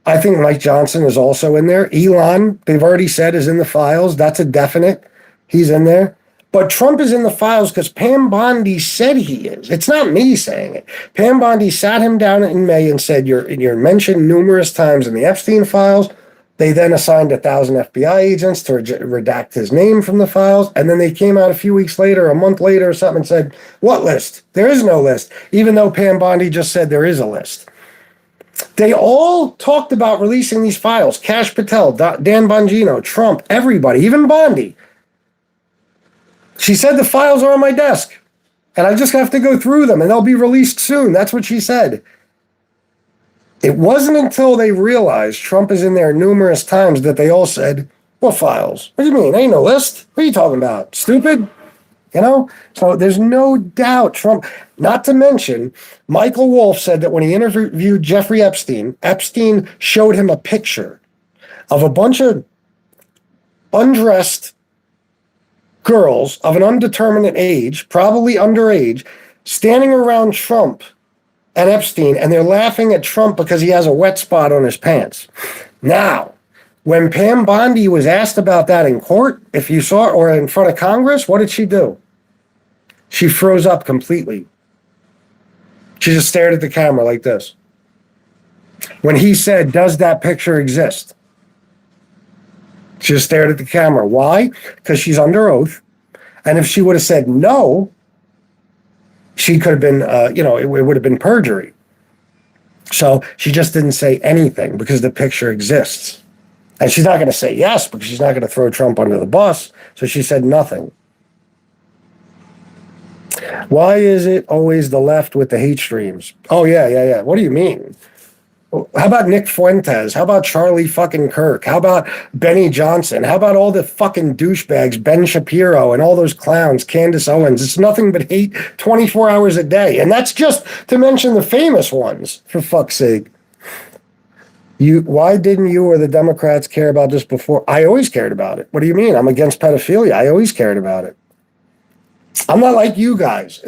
I think Mike Johnson is also in there. Elon, they've already said, is in the files. That's a definite. He's in there. But Trump is in the files because Pam Bondi said he is. It's not me saying it. Pam Bondi sat him down in May and said, you're mentioned numerous times in the Epstein files. They then assigned 1,000 FBI agents to redact his name from the files. And then they came out a few weeks later, a month later or something, and said, what list? There is no list, even though Pam Bondi just said there is a list. They all talked about releasing these files. Kash Patel, Dan Bongino, Trump, everybody, even Bondi. She said the files are on my desk, and I just have to go through them, and they'll be released soon. That's what she said. It wasn't until they realized Trump is in there numerous times that they all said, what files? What do you mean? Ain't no list. What are you talking about? Stupid? So there's no doubt Trump, not to mention, Michael Wolff said that when he interviewed Jeffrey Epstein, Epstein showed him a picture of a bunch of undressed girls of an undeterminate age, probably underage, standing around Trump and Epstein, and they're laughing at Trump because he has a wet spot on his pants. Now, when Pam Bondi was asked about that in court, if you saw it, or in front of Congress, what did she do? She froze up completely. She just stared at the camera like this. When he said, does that picture exist? She just stared at the camera. Why? Because she's under oath. And if she would have said no, she could have been, it would have been perjury. So she just didn't say anything because the picture exists. And she's not going to say yes because she's not going to throw Trump under the bus. So she said nothing. Why is it always the left with the hate streams? Oh, yeah. What do you mean? How about Nick Fuentes? How about Charlie fucking Kirk? How about Benny Johnson? How about all the fucking douchebags, Ben Shapiro and all those clowns, Candace Owens? It's nothing but hate 24 hours a day. And that's just to mention the famous ones, for fuck's sake. Why didn't you or the Democrats care about this before? I always cared about it. What do you mean? I'm against pedophilia. I always cared about it. I'm not like you guys.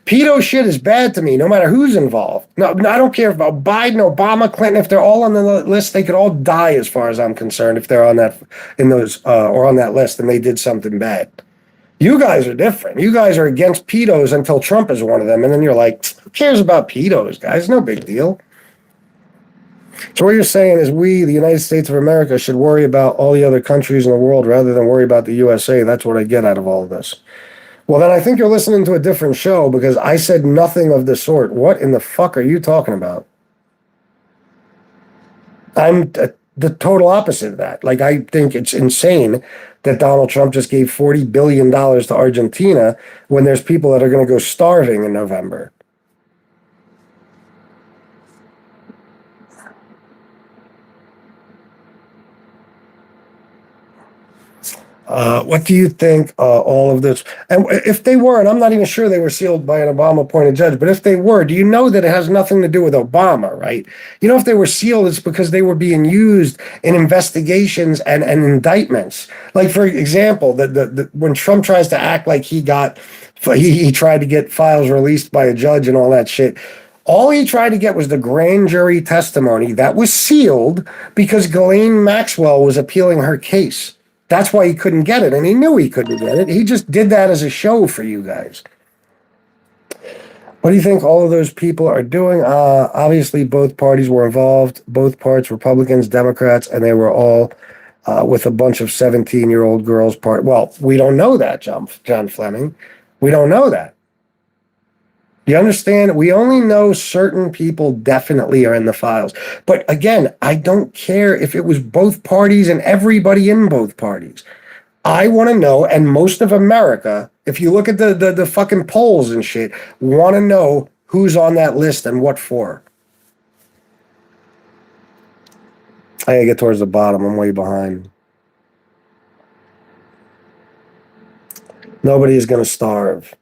Pedo shit is bad to me, no matter who's involved. No, I don't care about Biden, Obama, Clinton. If they're all on the list, they could all die, as far as I'm concerned. If they're on that, or on that list, and they did something bad. You guys are different. You guys are against pedos until Trump is one of them, and then you're like, who cares about pedos, guys? No big deal. So what you're saying is we, the United States of America, should worry about all the other countries in the world rather than worry about the USA. That's what I get out of all of this. Well, then I think you're listening to a different show, because I said nothing of the sort. What in the fuck are you talking about? I'm the total opposite of that. Like, I think it's insane that Donald Trump just gave $40 billion to Argentina when there's people that are going to go starving in November. What do you think all of this? And if they were, and I'm not even sure they were sealed by an Obama-appointed judge, but if they were, do you know that it has nothing to do with Obama, right? You know, if they were sealed, it's because they were being used in investigations and indictments. Like, for example, when Trump tries to act like he tried to get files released by a judge and all that shit, all he tried to get was the grand jury testimony that was sealed because Ghislaine Maxwell was appealing her case. That's why he couldn't get it, and he knew he couldn't get it. He just did that as a show for you guys. What do you think all of those people are doing? Obviously, both parties were involved. Both parts, Republicans, Democrats, and they were all with a bunch of 17-year-old girls. Well, we don't know that, John Fleming. We don't know that. You understand? We only know certain people definitely are in the files. But again, I don't care if it was both parties and everybody in both parties. I want to know, and most of America, if you look at the fucking polls and shit, want to know who's on that list and what for. I gotta get towards the bottom. I'm way behind. Nobody is going to starve.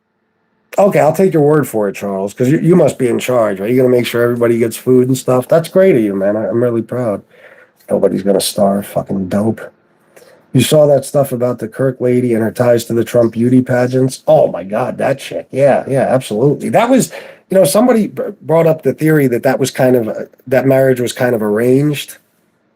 Okay, I'll take your word for it, Charles, because you must be in charge, right? You're going to make sure everybody gets food and stuff. That's great of you, man. I'm really proud. Nobody's going to starve. Fucking dope. You saw that stuff about the Kirk lady and her ties to the Trump beauty pageants? Oh, my God, that shit. Yeah, absolutely. That was, somebody brought up the theory that was kind of, that marriage was kind of arranged,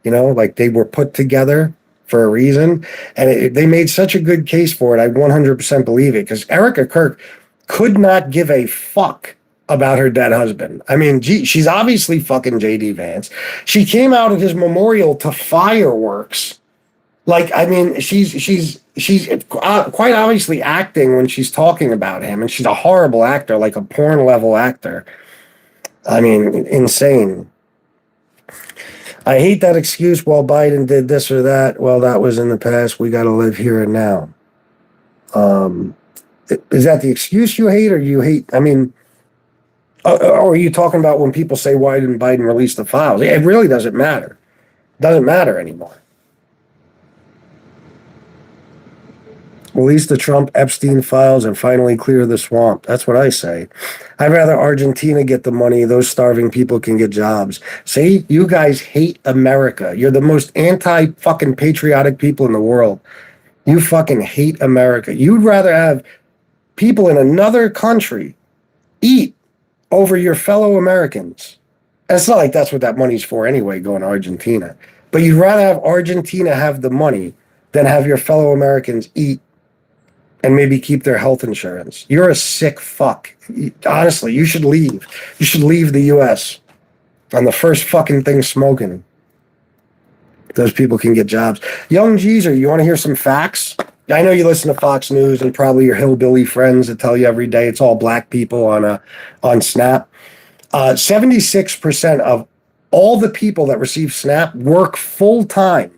like they were put together for a reason. And they made such a good case for it. I 100% believe it, because Erica Kirk could not give a fuck about her dead husband. I mean, she's obviously fucking J.D. Vance. She came out at his memorial to fireworks. Like, I mean, she's quite obviously acting when she's talking about him, and she's a horrible actor, like a porn level actor. I mean, insane. I hate that excuse, well, Biden did this or that. Well, that was in the past. We got to live here and now. Is that the excuse you hate, or you hate? I mean, or are you talking about when people say, why didn't Biden release the files? It really doesn't matter. It doesn't matter anymore. Release the Trump Epstein files and finally clear the swamp. That's what I say. I'd rather Argentina get the money. Those starving people can get jobs. See, you guys hate America. You're the most anti-fucking patriotic people in the world. You fucking hate America. You'd rather have people in another country eat over your fellow Americans. And it's not like that's what that money's for anyway, going to Argentina. But you'd rather have Argentina have the money than have your fellow Americans eat and maybe keep their health insurance. You're a sick fuck. Honestly, you should leave. You should leave the U.S. on the first fucking thing smoking. Those people can get jobs. Young Jeezer, you want to hear some facts? I know you listen to Fox News and probably your hillbilly friends that tell you every day it's all black people on SNAP. 76% of all the people that receive SNAP work full time.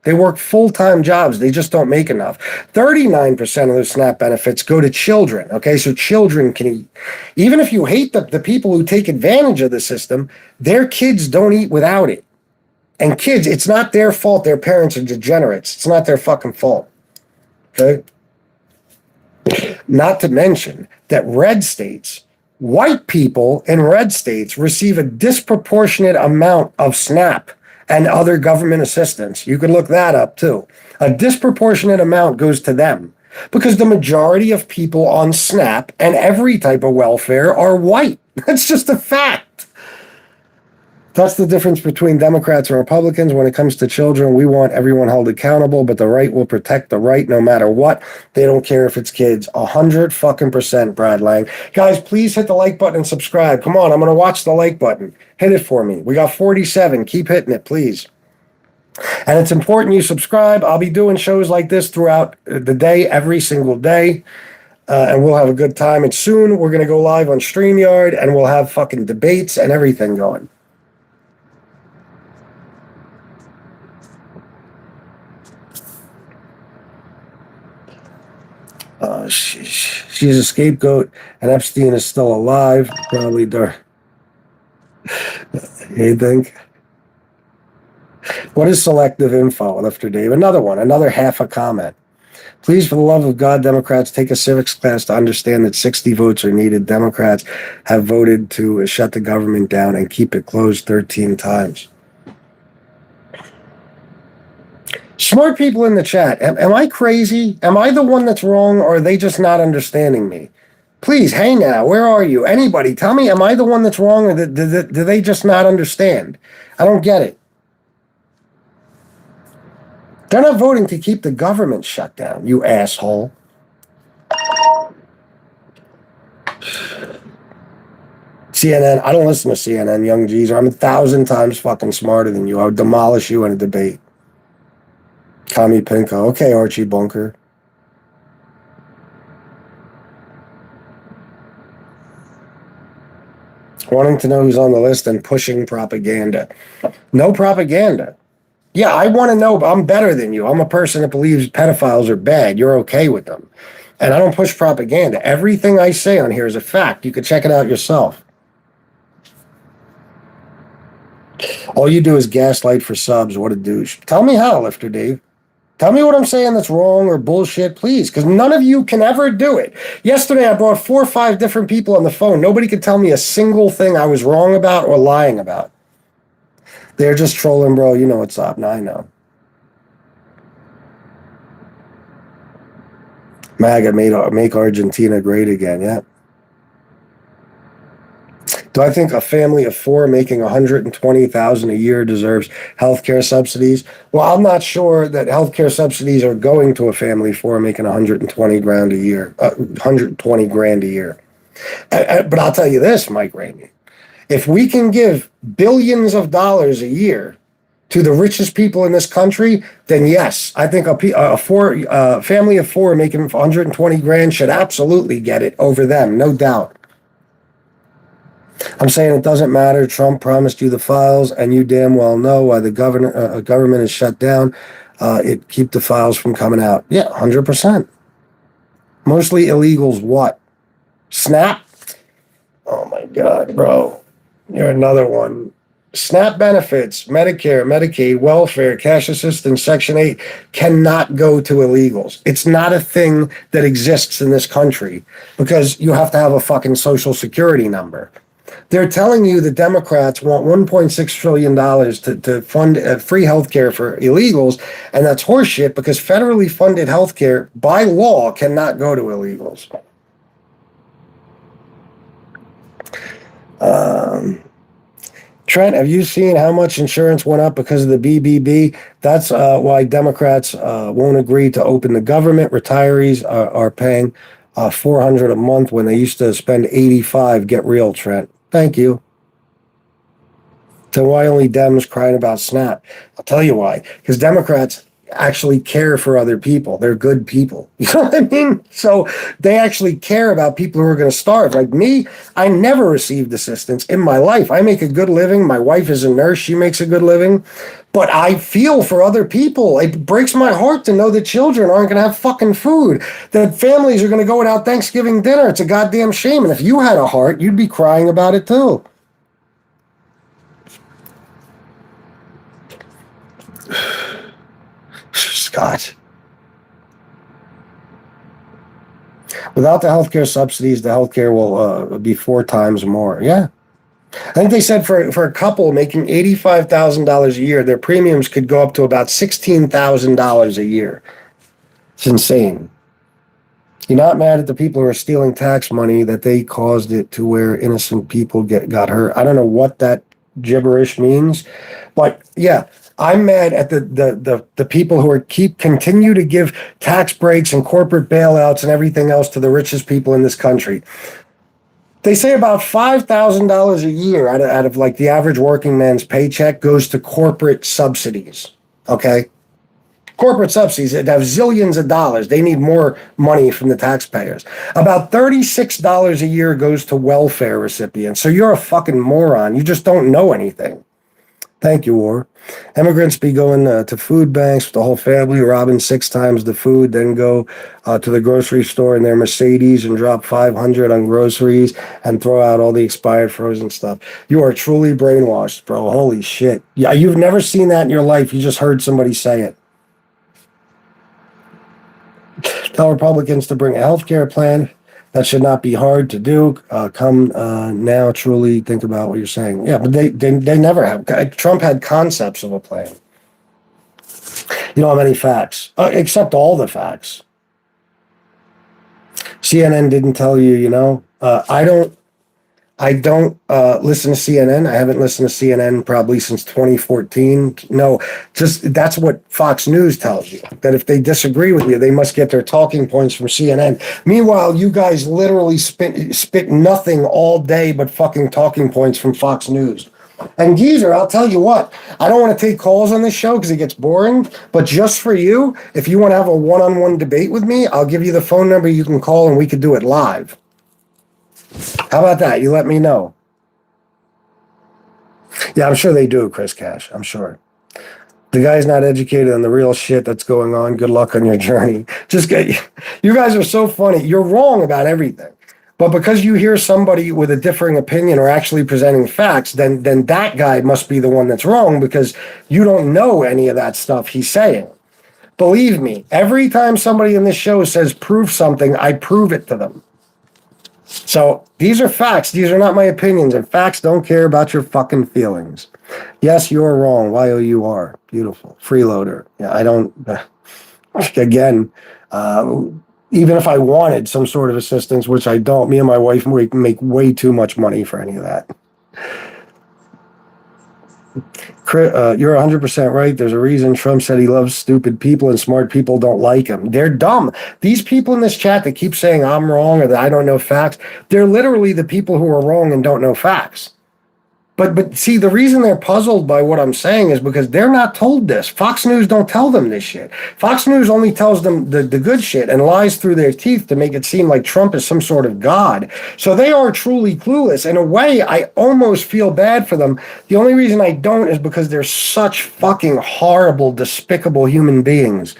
They work full-time jobs. They just don't make enough. 39% of those SNAP benefits go to children. Okay, so children can eat. Even if you hate the people who take advantage of the system, their kids don't eat without it. And kids, it's not their fault their parents are degenerates. It's not their fucking fault. Okay? Not to mention that red states, white people in red states receive a disproportionate amount of SNAP and other government assistance. You can look that up too. A disproportionate amount goes to them because the majority of people on SNAP and every type of welfare are white. That's just a fact. That's the difference between Democrats and Republicans. When it comes to children, we want everyone held accountable, but the right will protect the right no matter what. They don't care if it's kids. 100% Brad Lang. Guys, please hit the like button and subscribe. Come on, I'm going to watch the like button. Hit it for me. We got 47. Keep hitting it, please. And it's important you subscribe. I'll be doing shows like this throughout the day, every single day. And we'll have a good time. And soon we're going to go live on StreamYard and we'll have fucking debates and everything going. She's a scapegoat, and Epstein is still alive. Probably there. You think? What is selective info, Lifter Dave? Another one, another half a comment. Please, for the love of God, Democrats, take a civics class to understand that 60 votes are needed. Democrats have voted to shut the government down and keep it closed 13 times. Smart people in the chat, am I crazy? Am I the one that's wrong, or are they just not understanding me? Please, hey now, where are you? Anybody, tell me, am I the one that's wrong, or do they just not understand? I don't get it. They're not voting to keep the government shut down, you asshole. CNN, I don't listen to CNN, young Geezer. I'm 1,000 times fucking smarter than you. I would demolish you in a debate. Tommy Pinko. Okay, Archie Bunker. Wanting to know who's on the list and pushing propaganda. No propaganda. Yeah, I want to know, but I'm better than you. I'm a person that believes pedophiles are bad. You're okay with them. And I don't push propaganda. Everything I say on here is a fact. You can check it out yourself. All you do is gaslight for subs. What a douche. Tell me how, Lifter Dave. Tell me what I'm saying that's wrong or bullshit, please, because none of you can ever do it. Yesterday, I brought 4 or 5 different people on the phone. Nobody could tell me a single thing I was wrong about or lying about. They're just trolling, bro. You know what's up. Now I know. MAGA make Argentina great again. Yeah. Do I think a family of 4 making $120,000 a year deserves health care subsidies? Well, I'm not sure that health care subsidies are going to a family of 4 making $120,000 a year. $120,000 a year. But I'll tell you this, Mike Ramey. If we can give billions of dollars a year to the richest people in this country, then yes, I think a family of 4 making $120,000 should absolutely get it over them, no doubt. I'm saying it doesn't matter. Trump promised you the files, and you damn well know why the government is shut down. It keep the files from coming out. Yeah, 100%. Mostly illegals. What? SNAP? Oh my God, bro. You're another one. SNAP benefits, Medicare, Medicaid, welfare, cash assistance, Section 8 cannot go to illegals. It's not a thing that exists in this country because you have to have a fucking social security number. They're telling you the Democrats want $1.6 trillion to fund free health care for illegals, and that's horseshit because federally funded health care by law cannot go to illegals. Trent, have you seen how much insurance went up because of the BBB? That's why Democrats won't agree to open the government. Retirees are paying $400 a month when they used to spend $85. Get real, Trent. Thank you. So why only Dems crying about SNAP? I'll tell you why. Because Democrats actually care for other people. They're good people. You know what I mean? So they actually care about people who are going to starve. Like me, I never received assistance in my life. I make a good living. My wife is a nurse. She makes a good living. But I feel for other people. It breaks my heart to know that children aren't going to have fucking food, that families are going to go without Thanksgiving dinner. It's a goddamn shame. And if you had a heart, you'd be crying about it too. Scott. Without the healthcare subsidies, the healthcare will be 4 times more. Yeah. I think they said for a couple making $85,000 a year, their premiums could go up to about $16,000 a year. It's insane. You're not mad at the people who are stealing tax money that they caused it to where innocent people got hurt. I don't know what that gibberish means, but yeah, I'm mad at the people who continue to give tax breaks and corporate bailouts and everything else to the richest people in this country. They say about $5,000 a year out of like the average working man's paycheck goes to corporate subsidies. Okay. Corporate subsidies that have zillions of dollars. They need more money from the taxpayers. About $36 a year goes to welfare recipients. So you're a fucking moron. You just don't know anything. Thank you, War. Immigrants be going to food banks with the whole family, robbing 6 times the food, then go to the grocery store in their Mercedes and drop $500 on groceries and throw out all the expired frozen stuff. You are truly brainwashed, bro. Holy shit. Yeah, you've never seen that in your life. You just heard somebody say it. Tell Republicans to bring a health care plan. That should not be hard to do. Come now, truly think about what you're saying. Yeah, but they never have. Trump had concepts of a plan. You don't have any facts, except all the facts. CNN didn't tell you, you know. I don't listen to CNN. I haven't listened to CNN probably since 2014. No, just that's what Fox News tells you, that if they disagree with you, they must get their talking points from CNN. Meanwhile, you guys literally spit nothing all day but fucking talking points from Fox News. And Geezer, I'll tell you what, I don't want to take calls on this show because it gets boring, but just for you, if you want to have a one-on-one debate with me, I'll give you the phone number you can call and we could do it live. How about that? You let me know. Yeah, I'm sure they do, Chris Cash. I'm sure. The guy's not educated on the real shit that's going on. Good luck on your journey. You guys are so funny. You're wrong about everything. But because you hear somebody with a differing opinion or actually presenting facts, then that guy must be the one that's wrong because you don't know any of that stuff he's saying. Believe me, every time somebody in this show says prove something, I prove it to them. So these are facts. These are not my opinions, and facts don't care about your fucking feelings. Yes, you're wrong. Y-O-U-R. Beautiful. Freeloader. Yeah, I don't, again, even if I wanted some sort of assistance, which I don't, me and my wife make way too much money for any of that. You're 100% right. There's a reason Trump said he loves stupid people and smart people don't like him. They're dumb. These people in this chat that keep saying I'm wrong or that I don't know facts, they're literally the people who are wrong and don't know facts. But see, the reason they're puzzled by what I'm saying is because they're not told this. Fox News don't tell them this shit. Fox News only tells them the good shit and lies through their teeth to make it seem like Trump is some sort of god. So they are truly clueless. In a way, I almost feel bad for them. The only reason I don't is because they're such fucking horrible, despicable human beings.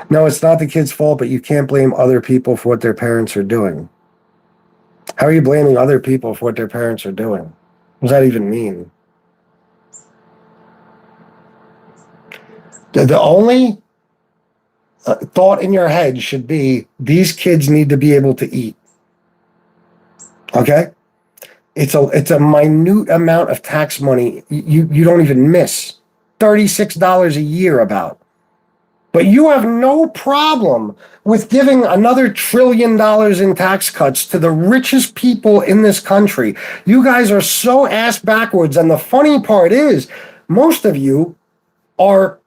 No, it's not the kid's fault, but you can't blame other people for what their parents are doing. How are you blaming other people for what their parents are doing? What does that even mean? The only thought in your head should be these kids need to be able to eat. Okay? It's a minute amount of tax money you don't even miss. $36 a year about. But you have no problem with giving another $1 trillion in tax cuts to the richest people in this country. You guys are so ass backwards. And the funny part is, most of you are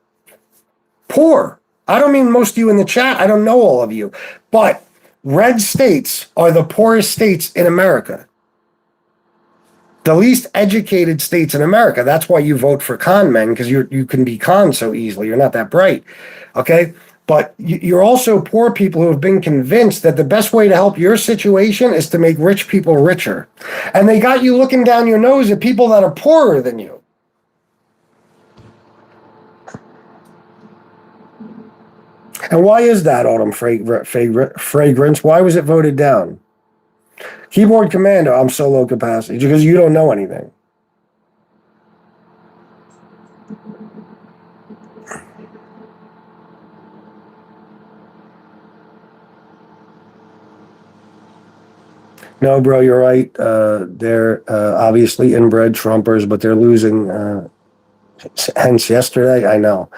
poor. I don't mean most of you in the chat. I don't know all of you. But red states are the poorest states in America. The least educated states in America. That's why you vote for con men, because you can be conned so easily. You're not that bright. Okay? But you're also poor people who have been convinced that the best way to help your situation is to make rich people richer. And they got you looking down your nose at people that are poorer than you. And why is that, Autumn Fragrance? Why was it voted down? Keyboard Commando, I'm so low capacity. Because you don't know anything. No, bro, you're right. They're obviously inbred Trumpers, but they're losing. Hence yesterday, I know.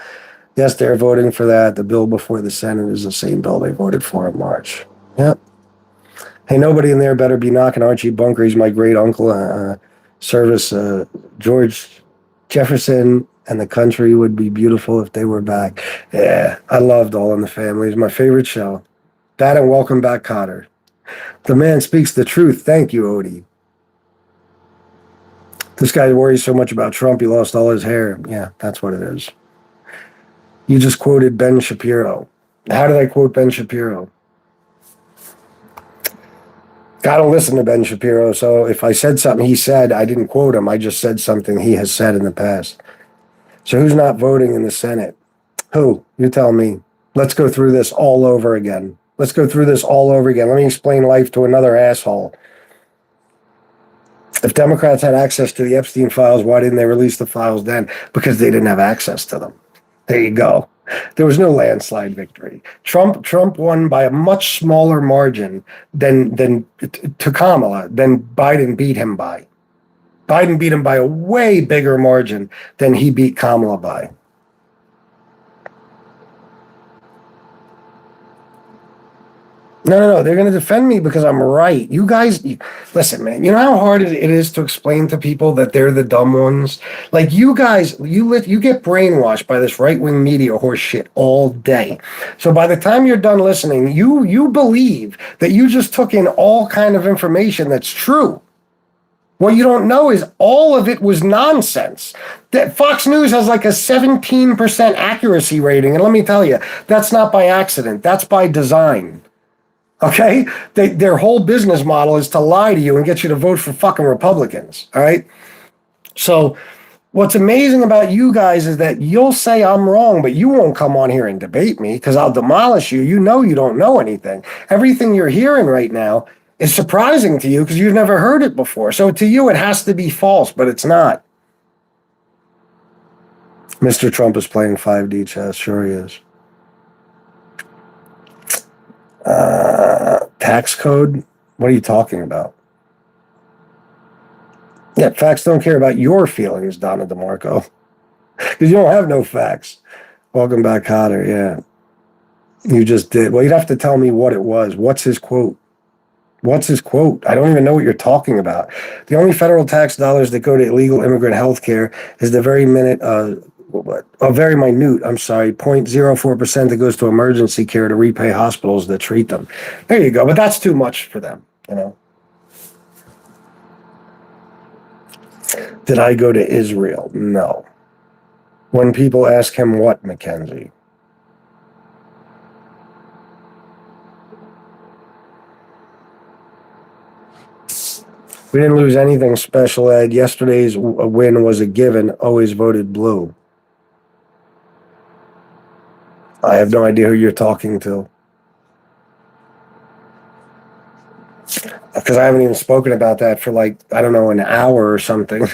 Yes, they're voting for that. The bill before the Senate is the same bill they voted for in March. Yep. Hey, nobody in there better be knocking Archie Bunker. He's my great uncle. Service George Jefferson and the country would be beautiful if they were back. Yeah, I loved All in the Family. It's my favorite show. That and Welcome Back, Kotter. The man speaks the truth. Thank you, Odie. This guy worries so much about Trump, he lost all his hair. Yeah, that's what it is. You just quoted Ben Shapiro. How did I quote Ben Shapiro? I don't listen to Ben Shapiro, so if I said something he said, I didn't quote him. I just said something he has said in the past. So who's not voting in the Senate? Who? You tell me. Let's go through this all over again. Let's go through this all over again. Let me explain life to another asshole. If Democrats had access to the Epstein files, why didn't they release the files then? Because they didn't have access to them. There you go. There was no landslide victory. Trump won by a much smaller margin than to Kamala than Biden beat him by. Biden beat him by a way bigger margin than he beat Kamala by. No. They're going to defend me because I'm right. You guys, listen, man. You know how hard it is to explain to people that they're the dumb ones? Like you guys, you get brainwashed by this right-wing media horse shit all day. So by the time you're done listening, you believe that you just took in all kind of information that's true. What you don't know is all of it was nonsense. That Fox News has like a 17% accuracy rating. And let me tell you, that's not by accident. That's by design. Okay? Their whole business model is to lie to you and get you to vote for fucking Republicans. All right? So what's amazing about you guys is that you'll say I'm wrong, but you won't come on here and debate me because I'll demolish you. You know you don't know anything. Everything you're hearing right now is surprising to you because you've never heard it before. So to you, it has to be false, but it's not. Mr. Trump is playing 5D chess. Sure he is. Tax code? What are you talking about? Yeah, facts don't care about your feelings, Donna DeMarco. Because you don't have no facts. Welcome back, Cotter. Yeah. You just did. Well, you'd have to tell me what it was. What's his quote? What's his quote? I don't even know what you're talking about. The only federal tax dollars that go to illegal immigrant health care is the very minute, very minute, 0.04% that goes to emergency care to repay hospitals that treat them. There you go. But that's too much for them, you know. Did I go to Israel? No. When people ask him what, Mackenzie? We didn't lose anything special, Ed. Yesterday's win was a given. Always voted blue. I have no idea who you're talking to. Because I haven't even spoken about that for an hour or something.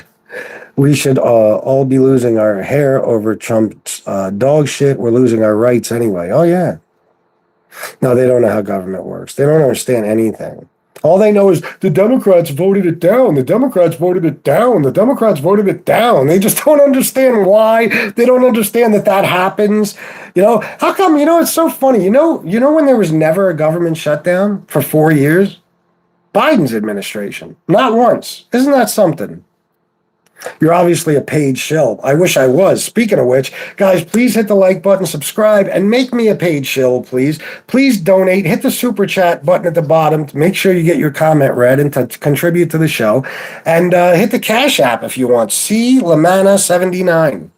We should all be losing our hair over Trump's dog shit. We're losing our rights anyway. Oh, yeah. No, they don't know how government works. They don't understand anything. All they know is the Democrats voted it down. The Democrats voted it down. The Democrats voted it down. They just don't understand why. They don't understand that happens. You know, how come, it's so funny. You know when there was never a government shutdown for 4 years? Biden's administration. Not once. Isn't that something? You're obviously a paid shill. I wish I was. Speaking of which, guys, please hit the like button, subscribe, and make me a paid shill, please. Please donate. Hit the super chat button at the bottom to make sure you get your comment read and to contribute to the show. And hit the Cash App if you want. C. Lamana79.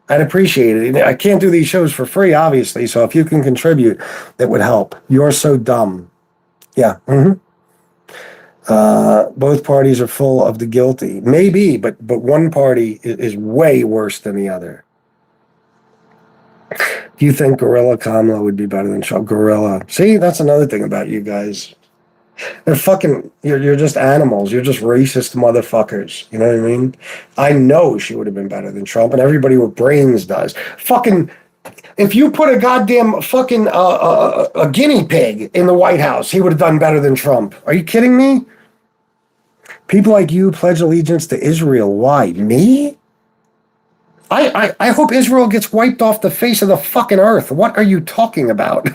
I'd appreciate it. I can't do these shows for free, obviously, so if you can contribute, that would help. You're so dumb. Yeah. Both parties are full of the guilty. Maybe, but one party is way worse than the other. Do you think Gorilla Kamala would be better than Trump? Gorilla. See, that's another thing about you guys. They're fucking, you're just animals. You're just racist motherfuckers. You know what I mean? I know she would have been better than Trump, and everybody with brains does. Fucking, if you put a goddamn fucking a guinea pig in the White House, he would have done better than Trump. Are you kidding me? People like you pledge allegiance to Israel. Why? Me? I hope Israel gets wiped off the face of the fucking earth. What are you talking about?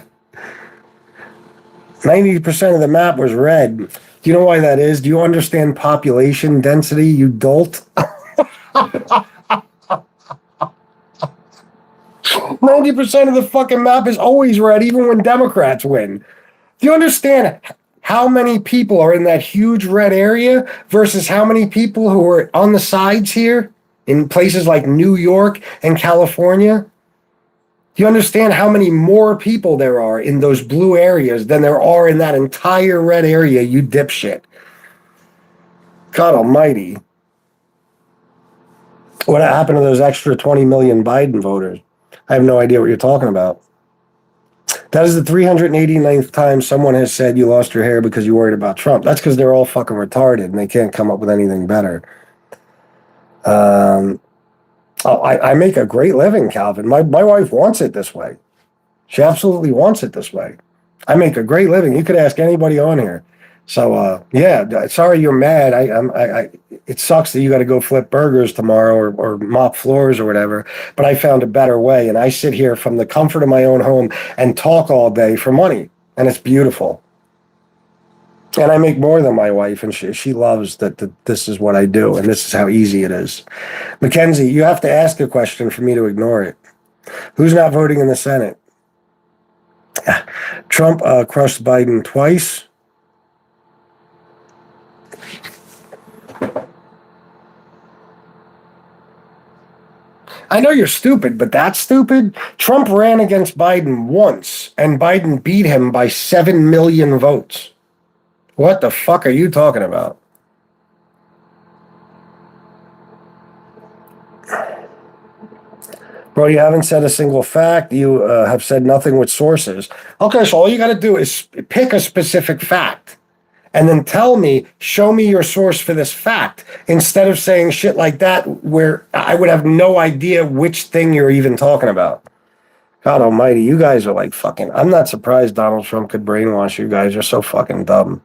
90% of the map was red. Do you know why that is? Do you understand population density, you dolt? 90% of the fucking map is always red, even when Democrats win. Do you understand how many people are in that huge red area versus how many people who are on the sides here in places like New York and California? Do you understand how many more people there are in those blue areas than there are in that entire red area, you dipshit? God almighty. What happened to those extra 20 million Biden voters? I have no idea what you're talking about. That is the 389th time someone has said you lost your hair because you worried about Trump. That's because they're all fucking retarded and they can't come up with anything better. I make a great living, Calvin. My wife wants it this way. She absolutely wants it this way. I make a great living. You could ask anybody on here. So yeah, sorry you're mad. It sucks that you got to go flip burgers tomorrow or mop floors or whatever. But I found a better way, and I sit here from the comfort of my own home and talk all day for money, and it's beautiful. And I make more than my wife, and she loves that this is what I do, and this is how easy it is. Mackenzie, you have to ask a question for me to ignore it. Who's not voting in the Senate? Trump crushed Biden twice. I know you're stupid, but that's stupid. Trump ran against Biden once, and Biden beat him by 7 million votes. What the fuck are you talking about? Bro, you haven't said a single fact. You have said nothing with sources. Okay, so all you got to do is pick a specific fact and then tell me, show me your source for this fact, instead of saying shit like that where I would have no idea which thing you're even talking about. God almighty, you guys are like fucking... I'm not surprised Donald Trump could brainwash you guys. You're so fucking dumb.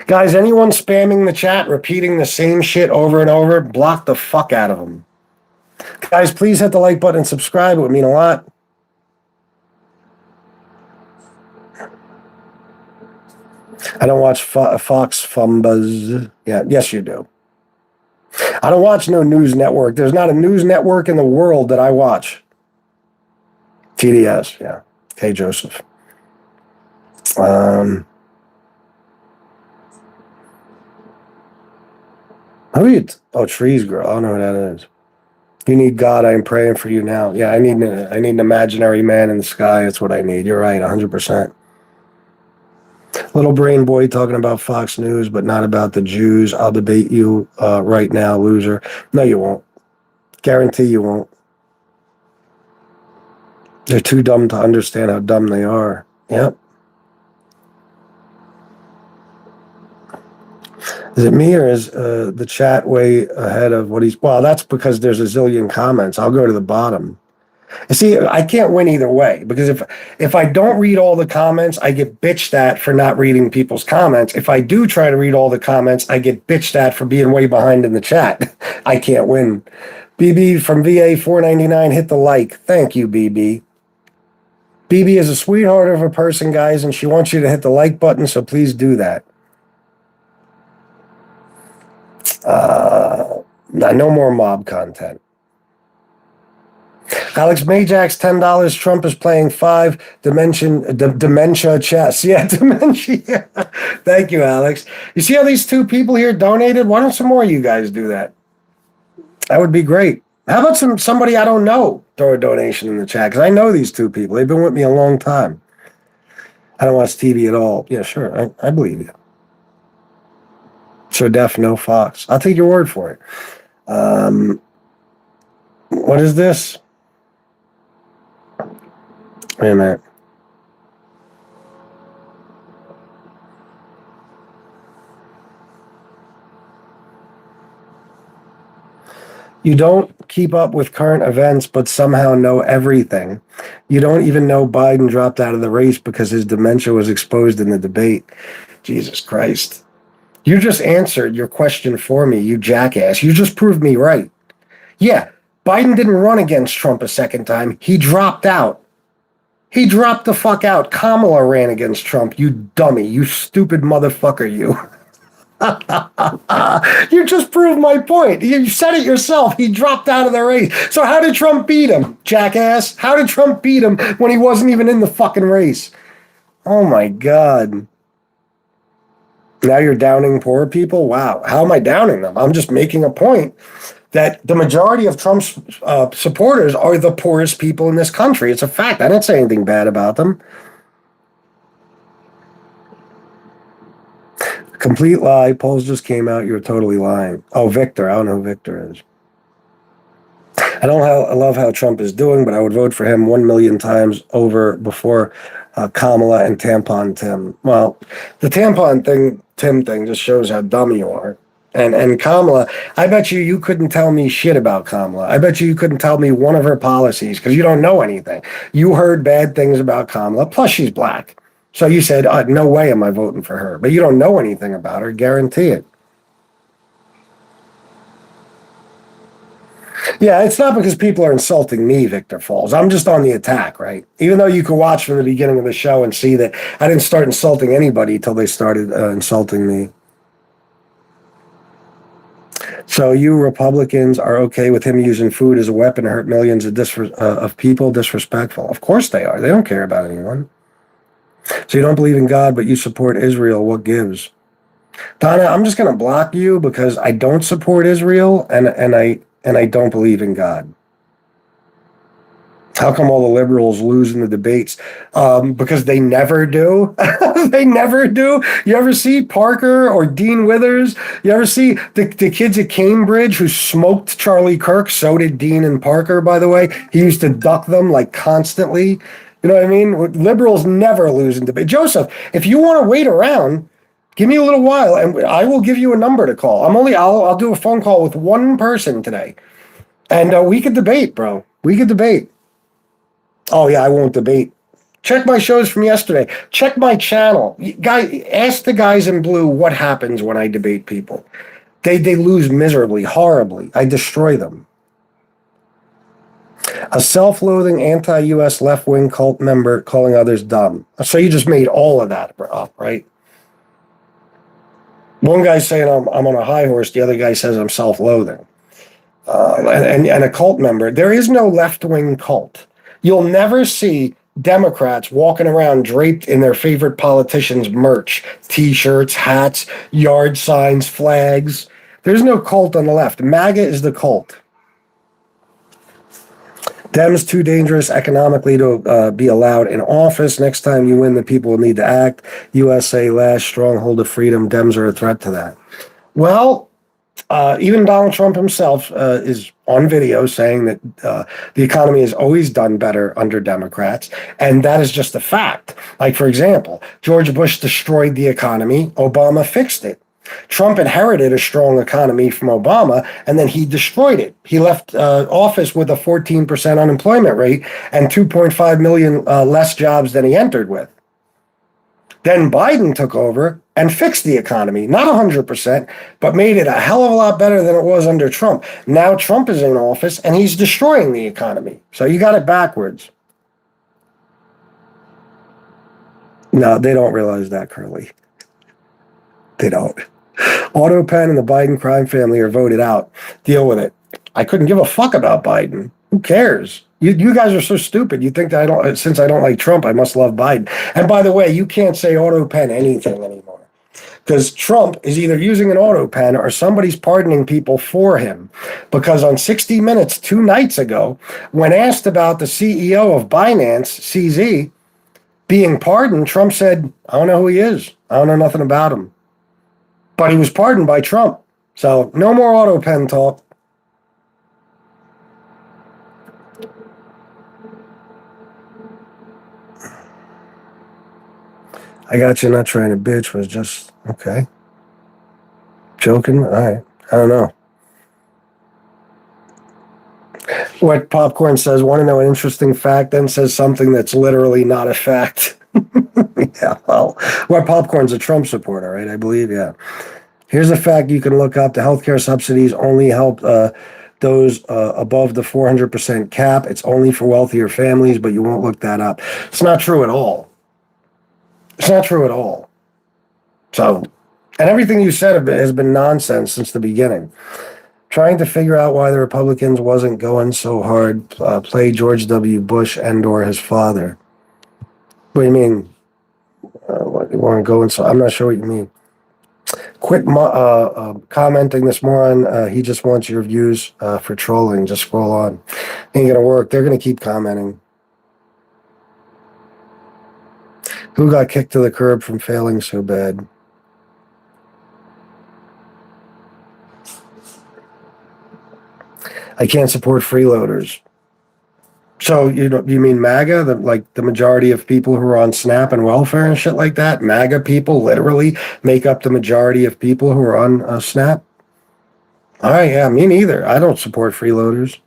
Guys, anyone spamming the chat, repeating the same shit over and over, block the fuck out of them. Guys, please hit the like button and subscribe. It would mean a lot. I don't watch Fox Fumbas. Yeah, yes, you do. I don't watch no news network. There's not a news network in the world that I watch. TDS, yeah. Hey, Joseph. Who are you? Trees Girl. I don't know who that is. You need God. I am praying for you now. Yeah, I need an imaginary man in the sky. That's what I need. You're right, 100%. Little brain boy talking about Fox News, but not about the Jews. I'll debate you right now, loser. No, you won't. Guarantee you won't. They're too dumb to understand how dumb they are. Yep. Is it me or is the chat way ahead of what he's... Well, that's because there's a zillion comments. I'll go to the bottom. You see, I can't win either way, because if I don't read all the comments, I get bitched at for not reading people's comments. If I do try to read all the comments, I get bitched at for being way behind in the chat. I can't win. BB from VA 499, hit the like. Thank you, BB. BB is a sweetheart of a person, guys, and she wants you to hit the like button, so please do that. No more mob content. Alex Majax, $10. Trump is playing dementia chess. Yeah, dementia. Thank you, Alex. You see how these two people here donated? Why don't some more of you guys do that? That would be great. How about somebody I don't know throw a donation in the chat? Because I know these two people. They've been with me a long time. I don't watch TV at all. Yeah, sure. I believe you. So deaf, no Fox. I'll take your word for it. What is this? Wait a minute. You don't keep up with current events, but somehow know everything. You don't even know Biden dropped out of the race because his dementia was exposed in the debate. Jesus Christ. You just answered your question for me, you jackass. You just proved me right. Yeah, Biden didn't run against Trump a second time. He dropped out. He dropped the fuck out. Kamala ran against Trump. You dummy. You stupid motherfucker, you. You just proved my point. You said it yourself. He dropped out of the race. So how did Trump beat him, jackass? How did Trump beat him when he wasn't even in the fucking race? Oh my God. Now you're downing poor people? Wow. How am I downing them? I'm just making a point that the majority of Trump's supporters are the poorest people in this country. It's a fact. I didn't say anything bad about them. Complete lie. Polls just came out. You're totally lying. Oh, Victor. I don't know who Victor is. I love how Trump is doing, but I would vote for him 1 million times over before Kamala and Tampon Tim. Well, the Tampon Tim thing just shows how dumb you are. And Kamala, I bet you couldn't tell me shit about Kamala. I bet you couldn't tell me one of her policies because you don't know anything. You heard bad things about Kamala, plus she's black. So you said, no way am I voting for her. But you don't know anything about her, guarantee it. Yeah, it's not because people are insulting me, Victor Falls. I'm just on the attack, right? Even though you can watch from the beginning of the show and see that I didn't start insulting anybody until they started insulting me. So you Republicans are okay with him using food as a weapon to hurt millions of people? Disrespectful. Of course they are. They don't care about anyone. So you don't believe in God, but you support Israel. What gives? Donna, I'm just going to block you because I don't support Israel and I don't believe in God. How come all the liberals lose in the debates? Because they never do. They never do. You ever see Parker or Dean Withers? You ever see the kids at Cambridge who smoked Charlie Kirk? So did Dean and Parker, by the way. He used to duck them like constantly. You know what I mean? Liberals never lose in debate. Joseph, if you want to wait around, give me a little while and I will give you a number to call. I'll do a phone call with one person today. And we could debate, bro. We could debate. Oh, yeah, I won't debate. Check my shows from yesterday. Check my channel. Ask the guys in blue what happens when I debate people. They lose miserably, horribly. I destroy them. A self-loathing anti-U.S. left-wing cult member calling others dumb. So you just made all of that up, right? One guy's saying I'm on a high horse. The other guy says I'm self-loathing. And a cult member. There is no left-wing cult. You'll never see Democrats walking around draped in their favorite politicians' merch, T-shirts, hats, yard signs, flags. There's no cult on the left. MAGA is the cult. Dems too dangerous economically to be allowed in office. Next time you win, the people will need to act. USA last stronghold of freedom. Dems are a threat to that. Well, even Donald Trump himself is on video saying that the economy has always done better under Democrats, and that is just a fact. Like, for example, George Bush destroyed the economy, Obama fixed it. Trump inherited a strong economy from Obama, and then he destroyed it. He left office with a 14% unemployment rate and 2.5 million less jobs than he entered with. Then Biden took over and fixed the economy, not 100%, but made it a hell of a lot better than it was under Trump. Now Trump is in office and he's destroying the economy. So you got it backwards. No, they don't realize that, Curly. They don't. Auto Pen and the Biden crime family are voted out. Deal with it. I couldn't give a fuck about Biden. Who cares? You guys are so stupid. You think that since I don't like Trump, I must love Biden. And by the way, you can't say Auto Pen anything anymore. Because Trump is either using an auto pen or somebody's pardoning people for him. Because on 60 Minutes 2 nights ago, when asked about the CEO of Binance, CZ, being pardoned, Trump said, I don't know who he is. I don't know nothing about him. But he was pardoned by Trump. So no more auto pen talk. I got you not trying to bitch was just, okay. Joking? All right. I don't know. What Popcorn says, want to know an interesting fact, then says something that's literally not a fact. Yeah, well, what Popcorn's a Trump supporter, right? I believe, yeah. Here's a fact you can look up. The healthcare subsidies only help those above the 400% cap. It's only for wealthier families, but you won't look that up. It's not true at all. It's not true at all. So, and everything you said has been nonsense since the beginning. Trying to figure out why the Republicans wasn't going so hard, play George W. Bush and or his father. What do you mean? What they weren't going so? I'm not sure what you mean. Quit commenting this moron. He just wants your views for trolling. Just scroll on. Ain't gonna work. They're gonna keep commenting. Who got kicked to the curb from failing so bad? I can't support freeloaders. So you mean MAGA? The majority of people who are on SNAP and welfare and shit like that? MAGA people literally make up the majority of people who are on SNAP? All right, yeah, me neither. I don't support freeloaders.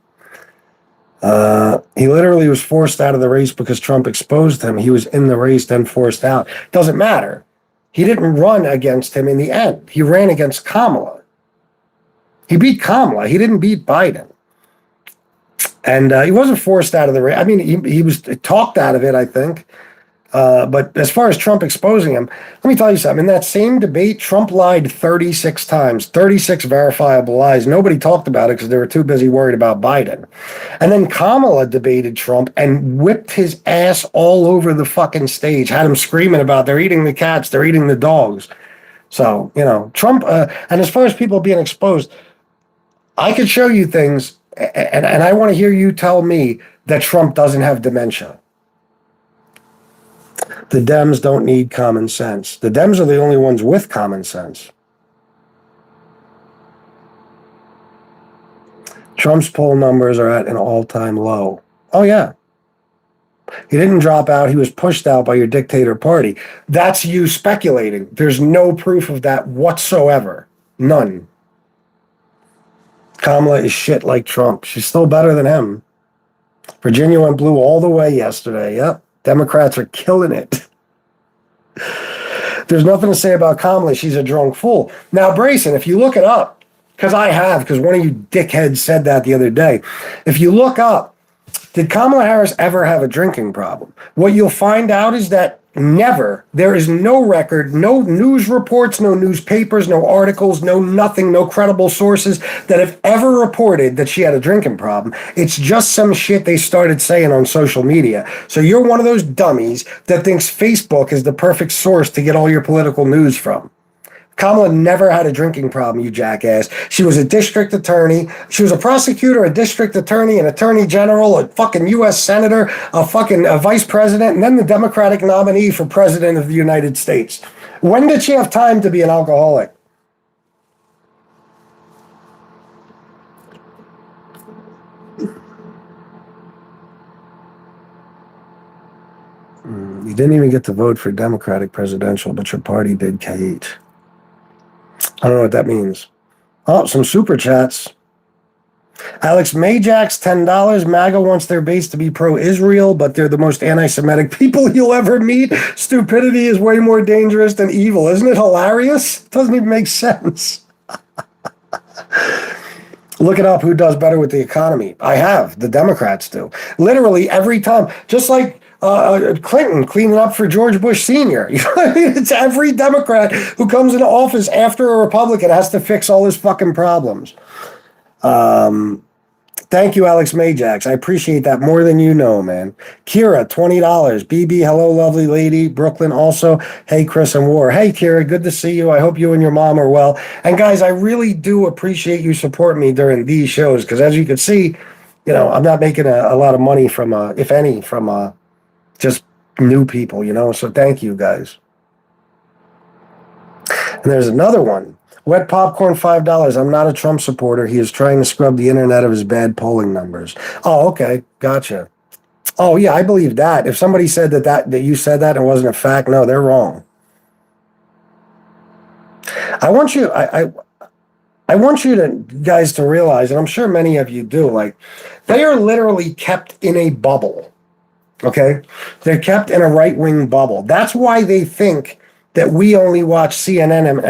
He literally was forced out of the race because Trump exposed him. He was in the race, then forced out. Doesn't matter. He didn't run against him in the end. He ran against Kamala. He beat Kamala. He didn't beat Biden. And he wasn't forced out of the race. I mean, he was talked out of it, I think. But as far as Trump exposing him, let me tell you something. In that same debate, Trump lied 36 times, 36 verifiable lies. Nobody talked about it because they were too busy worried about Biden. And then Kamala debated Trump and whipped his ass all over the fucking stage, had him screaming about they're eating the cats, they're eating the dogs. So, Trump, and as far as people being exposed, I could show you things, and I want to hear you tell me that Trump doesn't have dementia. The Dems don't need common sense. The Dems are the only ones with common sense. Trump's poll numbers are at an all-time low. Oh, yeah. He didn't drop out. He was pushed out by your dictator party. That's you speculating. There's no proof of that whatsoever. None. Kamala is shit like Trump. She's still better than him. Virginia went blue all the way yesterday. Yep. Democrats are killing it. There's nothing to say about Kamala. She's a drunk fool. Now, Brayson, if you look it up, because one of you dickheads said that the other day. If you look up, did Kamala Harris ever have a drinking problem? What you'll find out is that never. There is no record, no news reports, no newspapers, no articles, no nothing, no credible sources that have ever reported that she had a drinking problem. It's just some shit they started saying on social media. So you're one of those dummies that thinks Facebook is the perfect source to get all your political news from. Kamala never had a drinking problem, you jackass. She was a district attorney. She was a prosecutor, a district attorney, an attorney general, a fucking U.S. senator, a vice president, and then the Democratic nominee for president of the United States. When did she have time to be an alcoholic? You didn't even get to vote for Democratic presidential, but your party did, Kate. I don't know what that means. Oh, some super chats. Alex Majax, $10. MAGA wants their base to be pro-Israel, but they're the most anti-Semitic people you'll ever meet. Stupidity is way more dangerous than evil. Isn't it hilarious? It doesn't even make sense. Look it up. Who does better with the economy? I have. The Democrats do. Literally every time. Just like Clinton cleaning up for George Bush Sr. You know what I mean? It's every Democrat who comes into office after a Republican has to fix all his fucking problems. Thank you, Alex Majax. I appreciate that more than you know, man. Kira, $20. BB, hello, lovely lady. Brooklyn also. Hey, Chris and War. Hey, Kira, good to see you. I hope you and your mom are well. And guys, I really do appreciate you supporting me during these shows because as you can see, I'm not making a lot of money from, if any, from just new people, So thank you, guys. And there's another one. Wet popcorn, $5. I'm not a Trump supporter. He is trying to scrub the internet of his bad polling numbers. Oh, okay. Gotcha. Oh, yeah, I believe that. If somebody said that you said that and it wasn't a fact, no, they're wrong. I want you guys to realize, and I'm sure many of you do, like, they are literally kept in a bubble. Okay? They're kept in a right-wing bubble. That's why they think that we only watch CNN and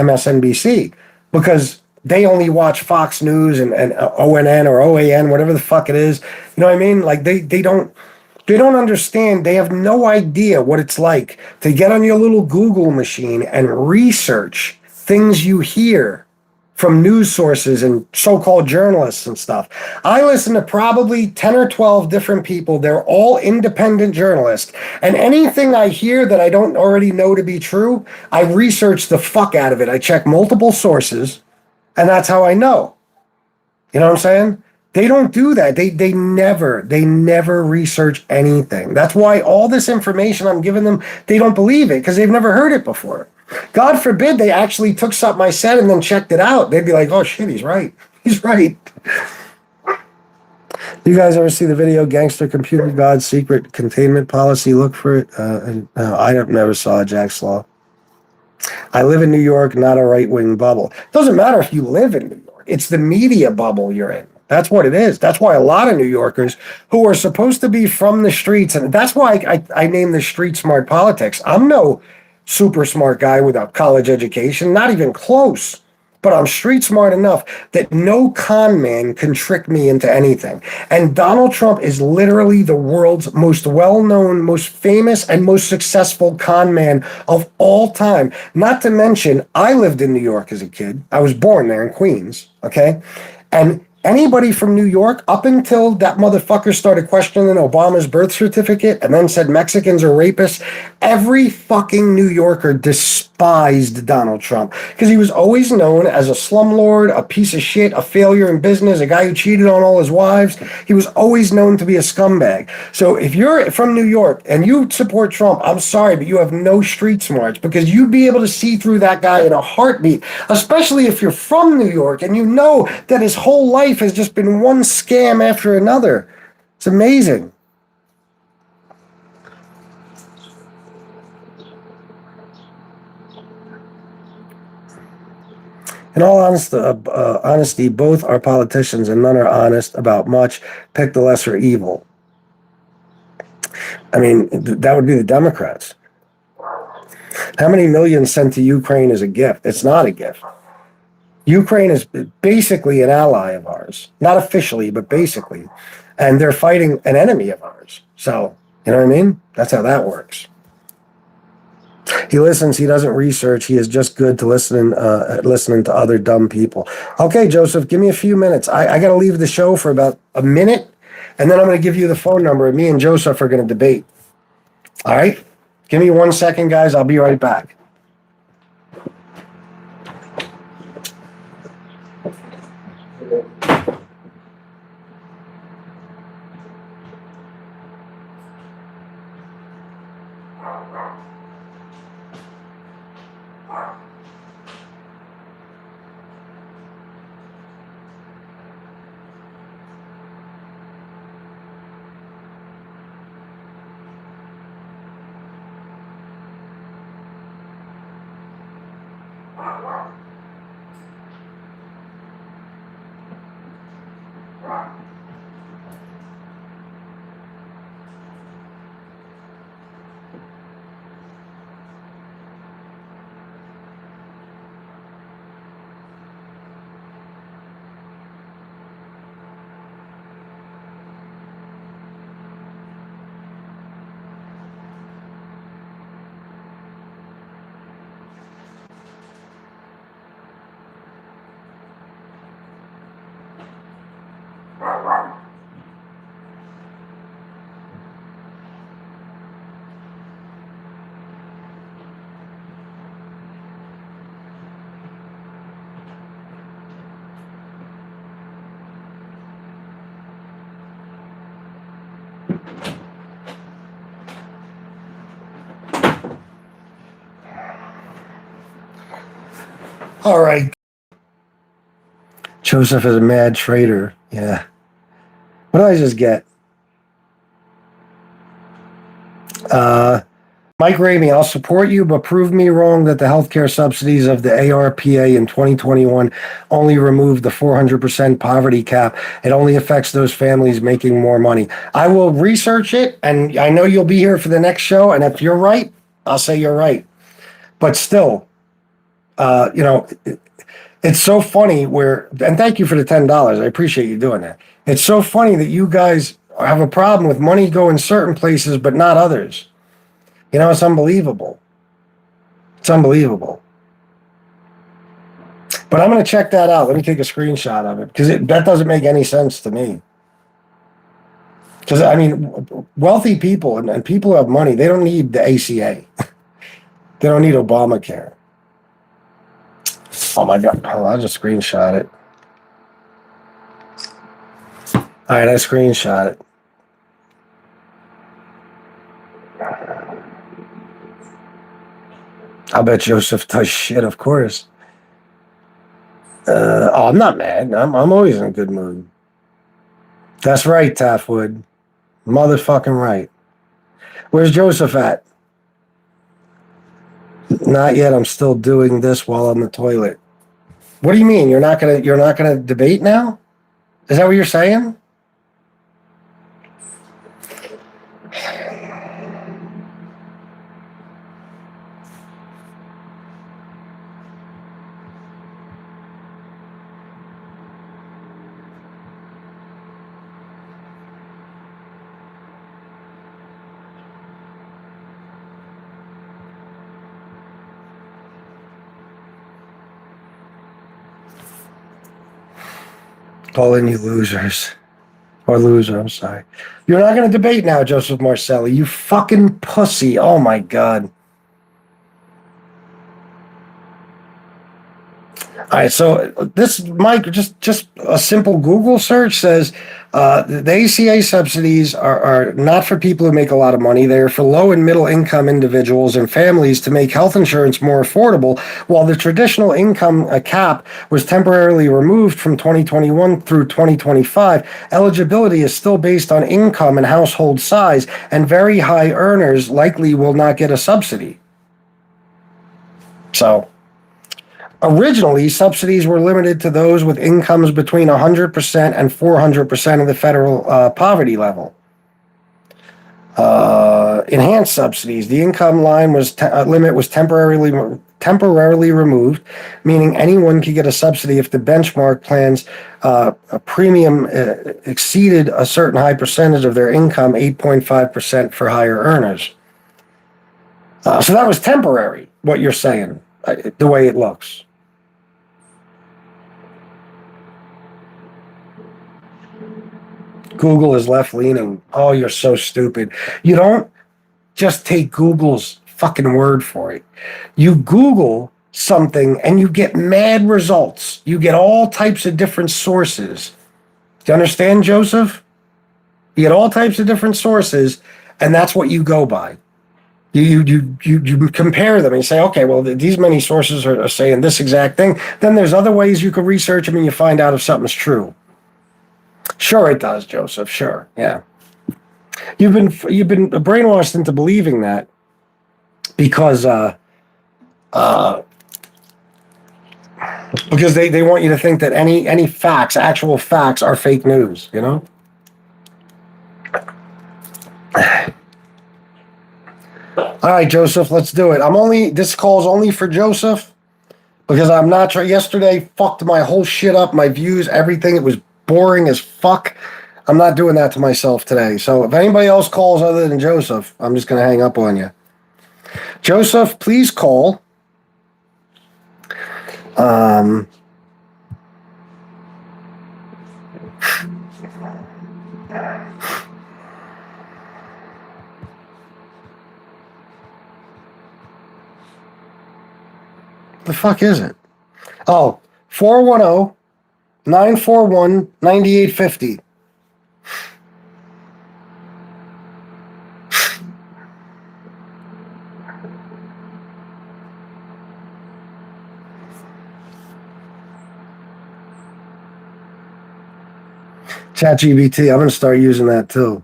MSNBC, because they only watch Fox News and ONN or OAN, whatever the fuck it is. You know what I mean? Like they don't understand. They have no idea what it's like to get on your little Google machine and research things you hear from news sources and so-called journalists and stuff. I listen to probably 10 or 12 different people. They're all independent journalists. And anything I hear that I don't already know to be true, I research the fuck out of it. I check multiple sources, and that's how I know. You know what I'm saying? They don't do that. They never research anything. That's why all this information I'm giving them, they don't believe it because they've never heard it before. God forbid they actually took something I said and then checked it out. They'd be like, oh shit, he's right. He's right. You guys ever see the video Gangster Computer God's Secret Containment Policy? Look for it. I never saw Jack's Law. I live in New York, not a right-wing bubble. It doesn't matter if you live in New York. It's the media bubble you're in. That's what it is. That's why a lot of New Yorkers who are supposed to be from the streets, and that's why I name this street smart politics. I'm no super smart guy without college education, not even close. But I'm street smart enough that no con man can trick me into anything. And Donald Trump is literally the world's most well-known, most famous, and most successful con man of all time. Not to mention, I lived in New York as a kid. I was born there in Queens, okay? And anybody from New York, up until that motherfucker started questioning Obama's birth certificate and then said Mexicans are rapists, every fucking New Yorker despised Donald Trump because he was always known as a slumlord, a piece of shit, a failure in business, a guy who cheated on all his wives. He was always known to be a scumbag. So if you're from New York and you support Trump, I'm sorry, but you have no street smarts because you'd be able to see through that guy in a heartbeat, especially if you're from New York and you know that his whole life has just been one scam after another. It's amazing. In all honesty, both are politicians and none are honest about much. Pick the lesser evil. I mean, that would be the Democrats. How many millions sent to Ukraine is a gift? It's not a gift. Ukraine is basically an ally of ours. Not officially, but basically. And they're fighting an enemy of ours. So, you know what I mean? That's how that works. He listens. He doesn't research. He is just good to listening to other dumb people. Okay, Joseph, give me a few minutes. I got to leave the show for about a minute, and then I'm going to give you the phone number. Me and Joseph are going to debate. All right? Give me 1 second, guys. I'll be right back. All right. Joseph is a mad traitor. Yeah. What did I just get? Mike Ramey, I'll support you, but prove me wrong that the healthcare subsidies of the ARPA in 2021 only removed the 400% poverty cap. It only affects those families making more money. I will research it, and I know you'll be here for the next show. And if you're right, I'll say you're right. But still, it's so funny and thank you for the $10. I appreciate you doing that. It's so funny that you guys have a problem with money going certain places, but not others. It's unbelievable. It's unbelievable. But I'm going to check that out. Let me take a screenshot of it because that doesn't make any sense to me. Because, I mean, wealthy people and people who have money, they don't need the ACA. They don't need Obamacare. Oh, my God. I'll just screenshot it. All right, I screenshot it. I'll bet Joseph does shit, of course. I'm not mad. I'm always in a good mood. That's right, Taffwood. Motherfucking right. Where's Joseph at? Not yet. I'm still doing this while on the toilet. What do you mean? You're not gonna debate now? Is that what you're saying? Call in, you losers. Or loser, I'm sorry. You're not going to debate now, Joseph Marcelli. You fucking pussy. Oh, my God. All right, so this, Mike, just a simple Google search says the ACA subsidies are not for people who make a lot of money. They're for low and middle income individuals and families to make health insurance more affordable, while the traditional income cap was temporarily removed from 2021 through 2025. Eligibility is still based on income and household size, and very high earners likely will not get a subsidy. So... originally, subsidies were limited to those with incomes between 100% and 400% of the federal poverty level. Enhanced subsidies. The income line limit was temporarily removed, meaning anyone could get a subsidy if the benchmark plan's premium exceeded a certain high percentage of their income, 8.5% for higher earners. So that was temporary, what you're saying, the way it looks. Google is left-leaning. Oh, you're so stupid. You don't just take Google's fucking word for it. You Google something and you get mad results. You get all types of different sources. Do you understand, Joseph? You get all types of different sources, and that's what you go by. You compare them and you say, okay, well, these many sources are saying this exact thing. Then there's other ways you could research them and you find out if something's true. Sure, it does, Joseph. Sure, yeah. You've been brainwashed into believing that because they want you to think that any facts, actual facts, are fake news. All right, Joseph, let's do it. This call's only for Joseph because I'm not sure. Yesterday fucked my whole shit up, my views, everything. It was boring as fuck. I'm not doing that to myself today. So if anybody else calls other than Joseph, I'm just going to hang up on you. Joseph, please call. The fuck is it? Oh, 410-941-9850. ChatGPT. I'm going to start using that too.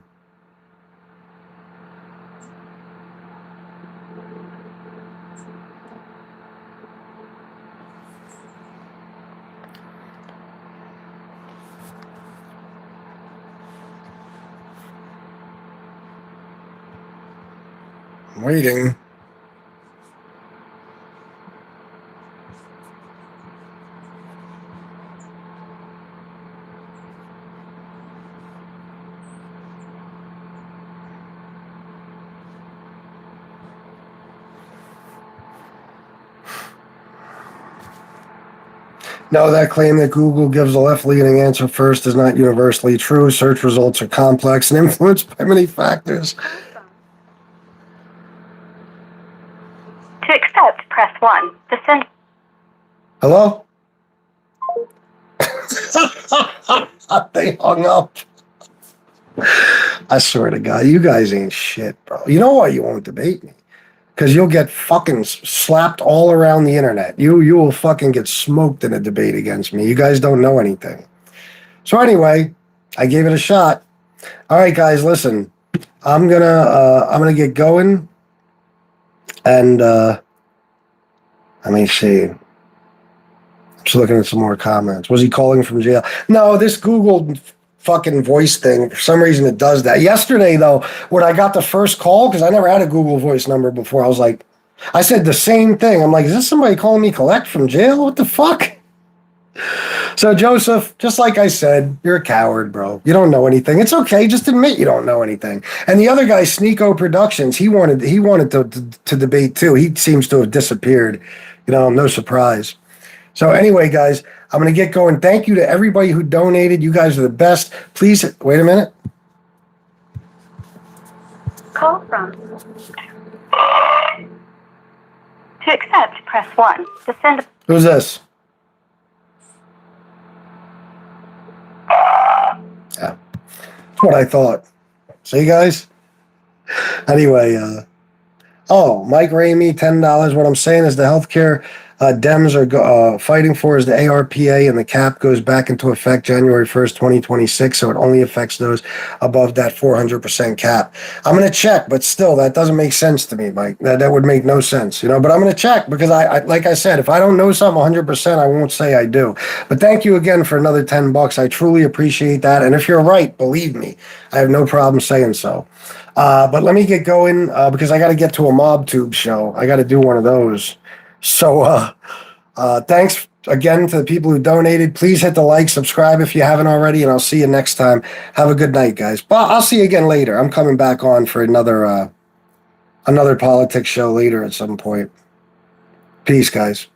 I'm waiting. No, that claim that Google gives a left-leaning answer first is not universally true. Search results are complex and influenced by many factors. To accept, press 1. To send. Hello? They hung up. I swear to God, you guys ain't shit, bro. You know why you won't debate me? Because you'll get fucking slapped all around the internet. You will fucking get smoked in a debate against me. You guys don't know anything. So anyway, I gave it a shot. All right, guys, listen. I'm gonna get going, and let me see. Just looking at some more comments. Was he calling from jail? No, this Google fucking voice thing, for some reason it does that. Yesterday, though, when I got the first call, because I never had a Google voice number before, I was like, I said the same thing. I'm like, is this somebody calling me collect from jail? What the fuck? So, Joseph, just like I said, you're a coward, bro. You don't know anything. It's okay. Just admit you don't know anything. And the other guy, Sneeko Productions, he wanted to debate too. He seems to have disappeared. You know, no surprise. So anyway, guys, I'm going to get going. Thank you to everybody who donated. You guys are the best. Please, wait a minute. Call from. To accept, press 1. To send. Who's this? Yeah, that's what I thought. See, guys? Anyway, Mike Ramey, $10. What I'm saying is the healthcare Dems are fighting for is the ARPA, and the cap goes back into effect January 1st, 2026, so it only affects those above that 400% cap. I'm going to check, but still, that doesn't make sense to me, Mike. That would make no sense, you know, but I'm going to check because I like I said, if I don't know something 100%, I won't say I do. But thank you again for another $10. I truly appreciate that, and if you're right, believe me, I have no problem saying so. But let me get going because I got to get to a MobTube show. I got to do one of those. So thanks again to the people who donated. Please hit the like, subscribe if you haven't already, and I'll see you next time. Have a good night, guys. But I'll see you again later. I'm coming back on for another politics show later at some point. Peace, guys.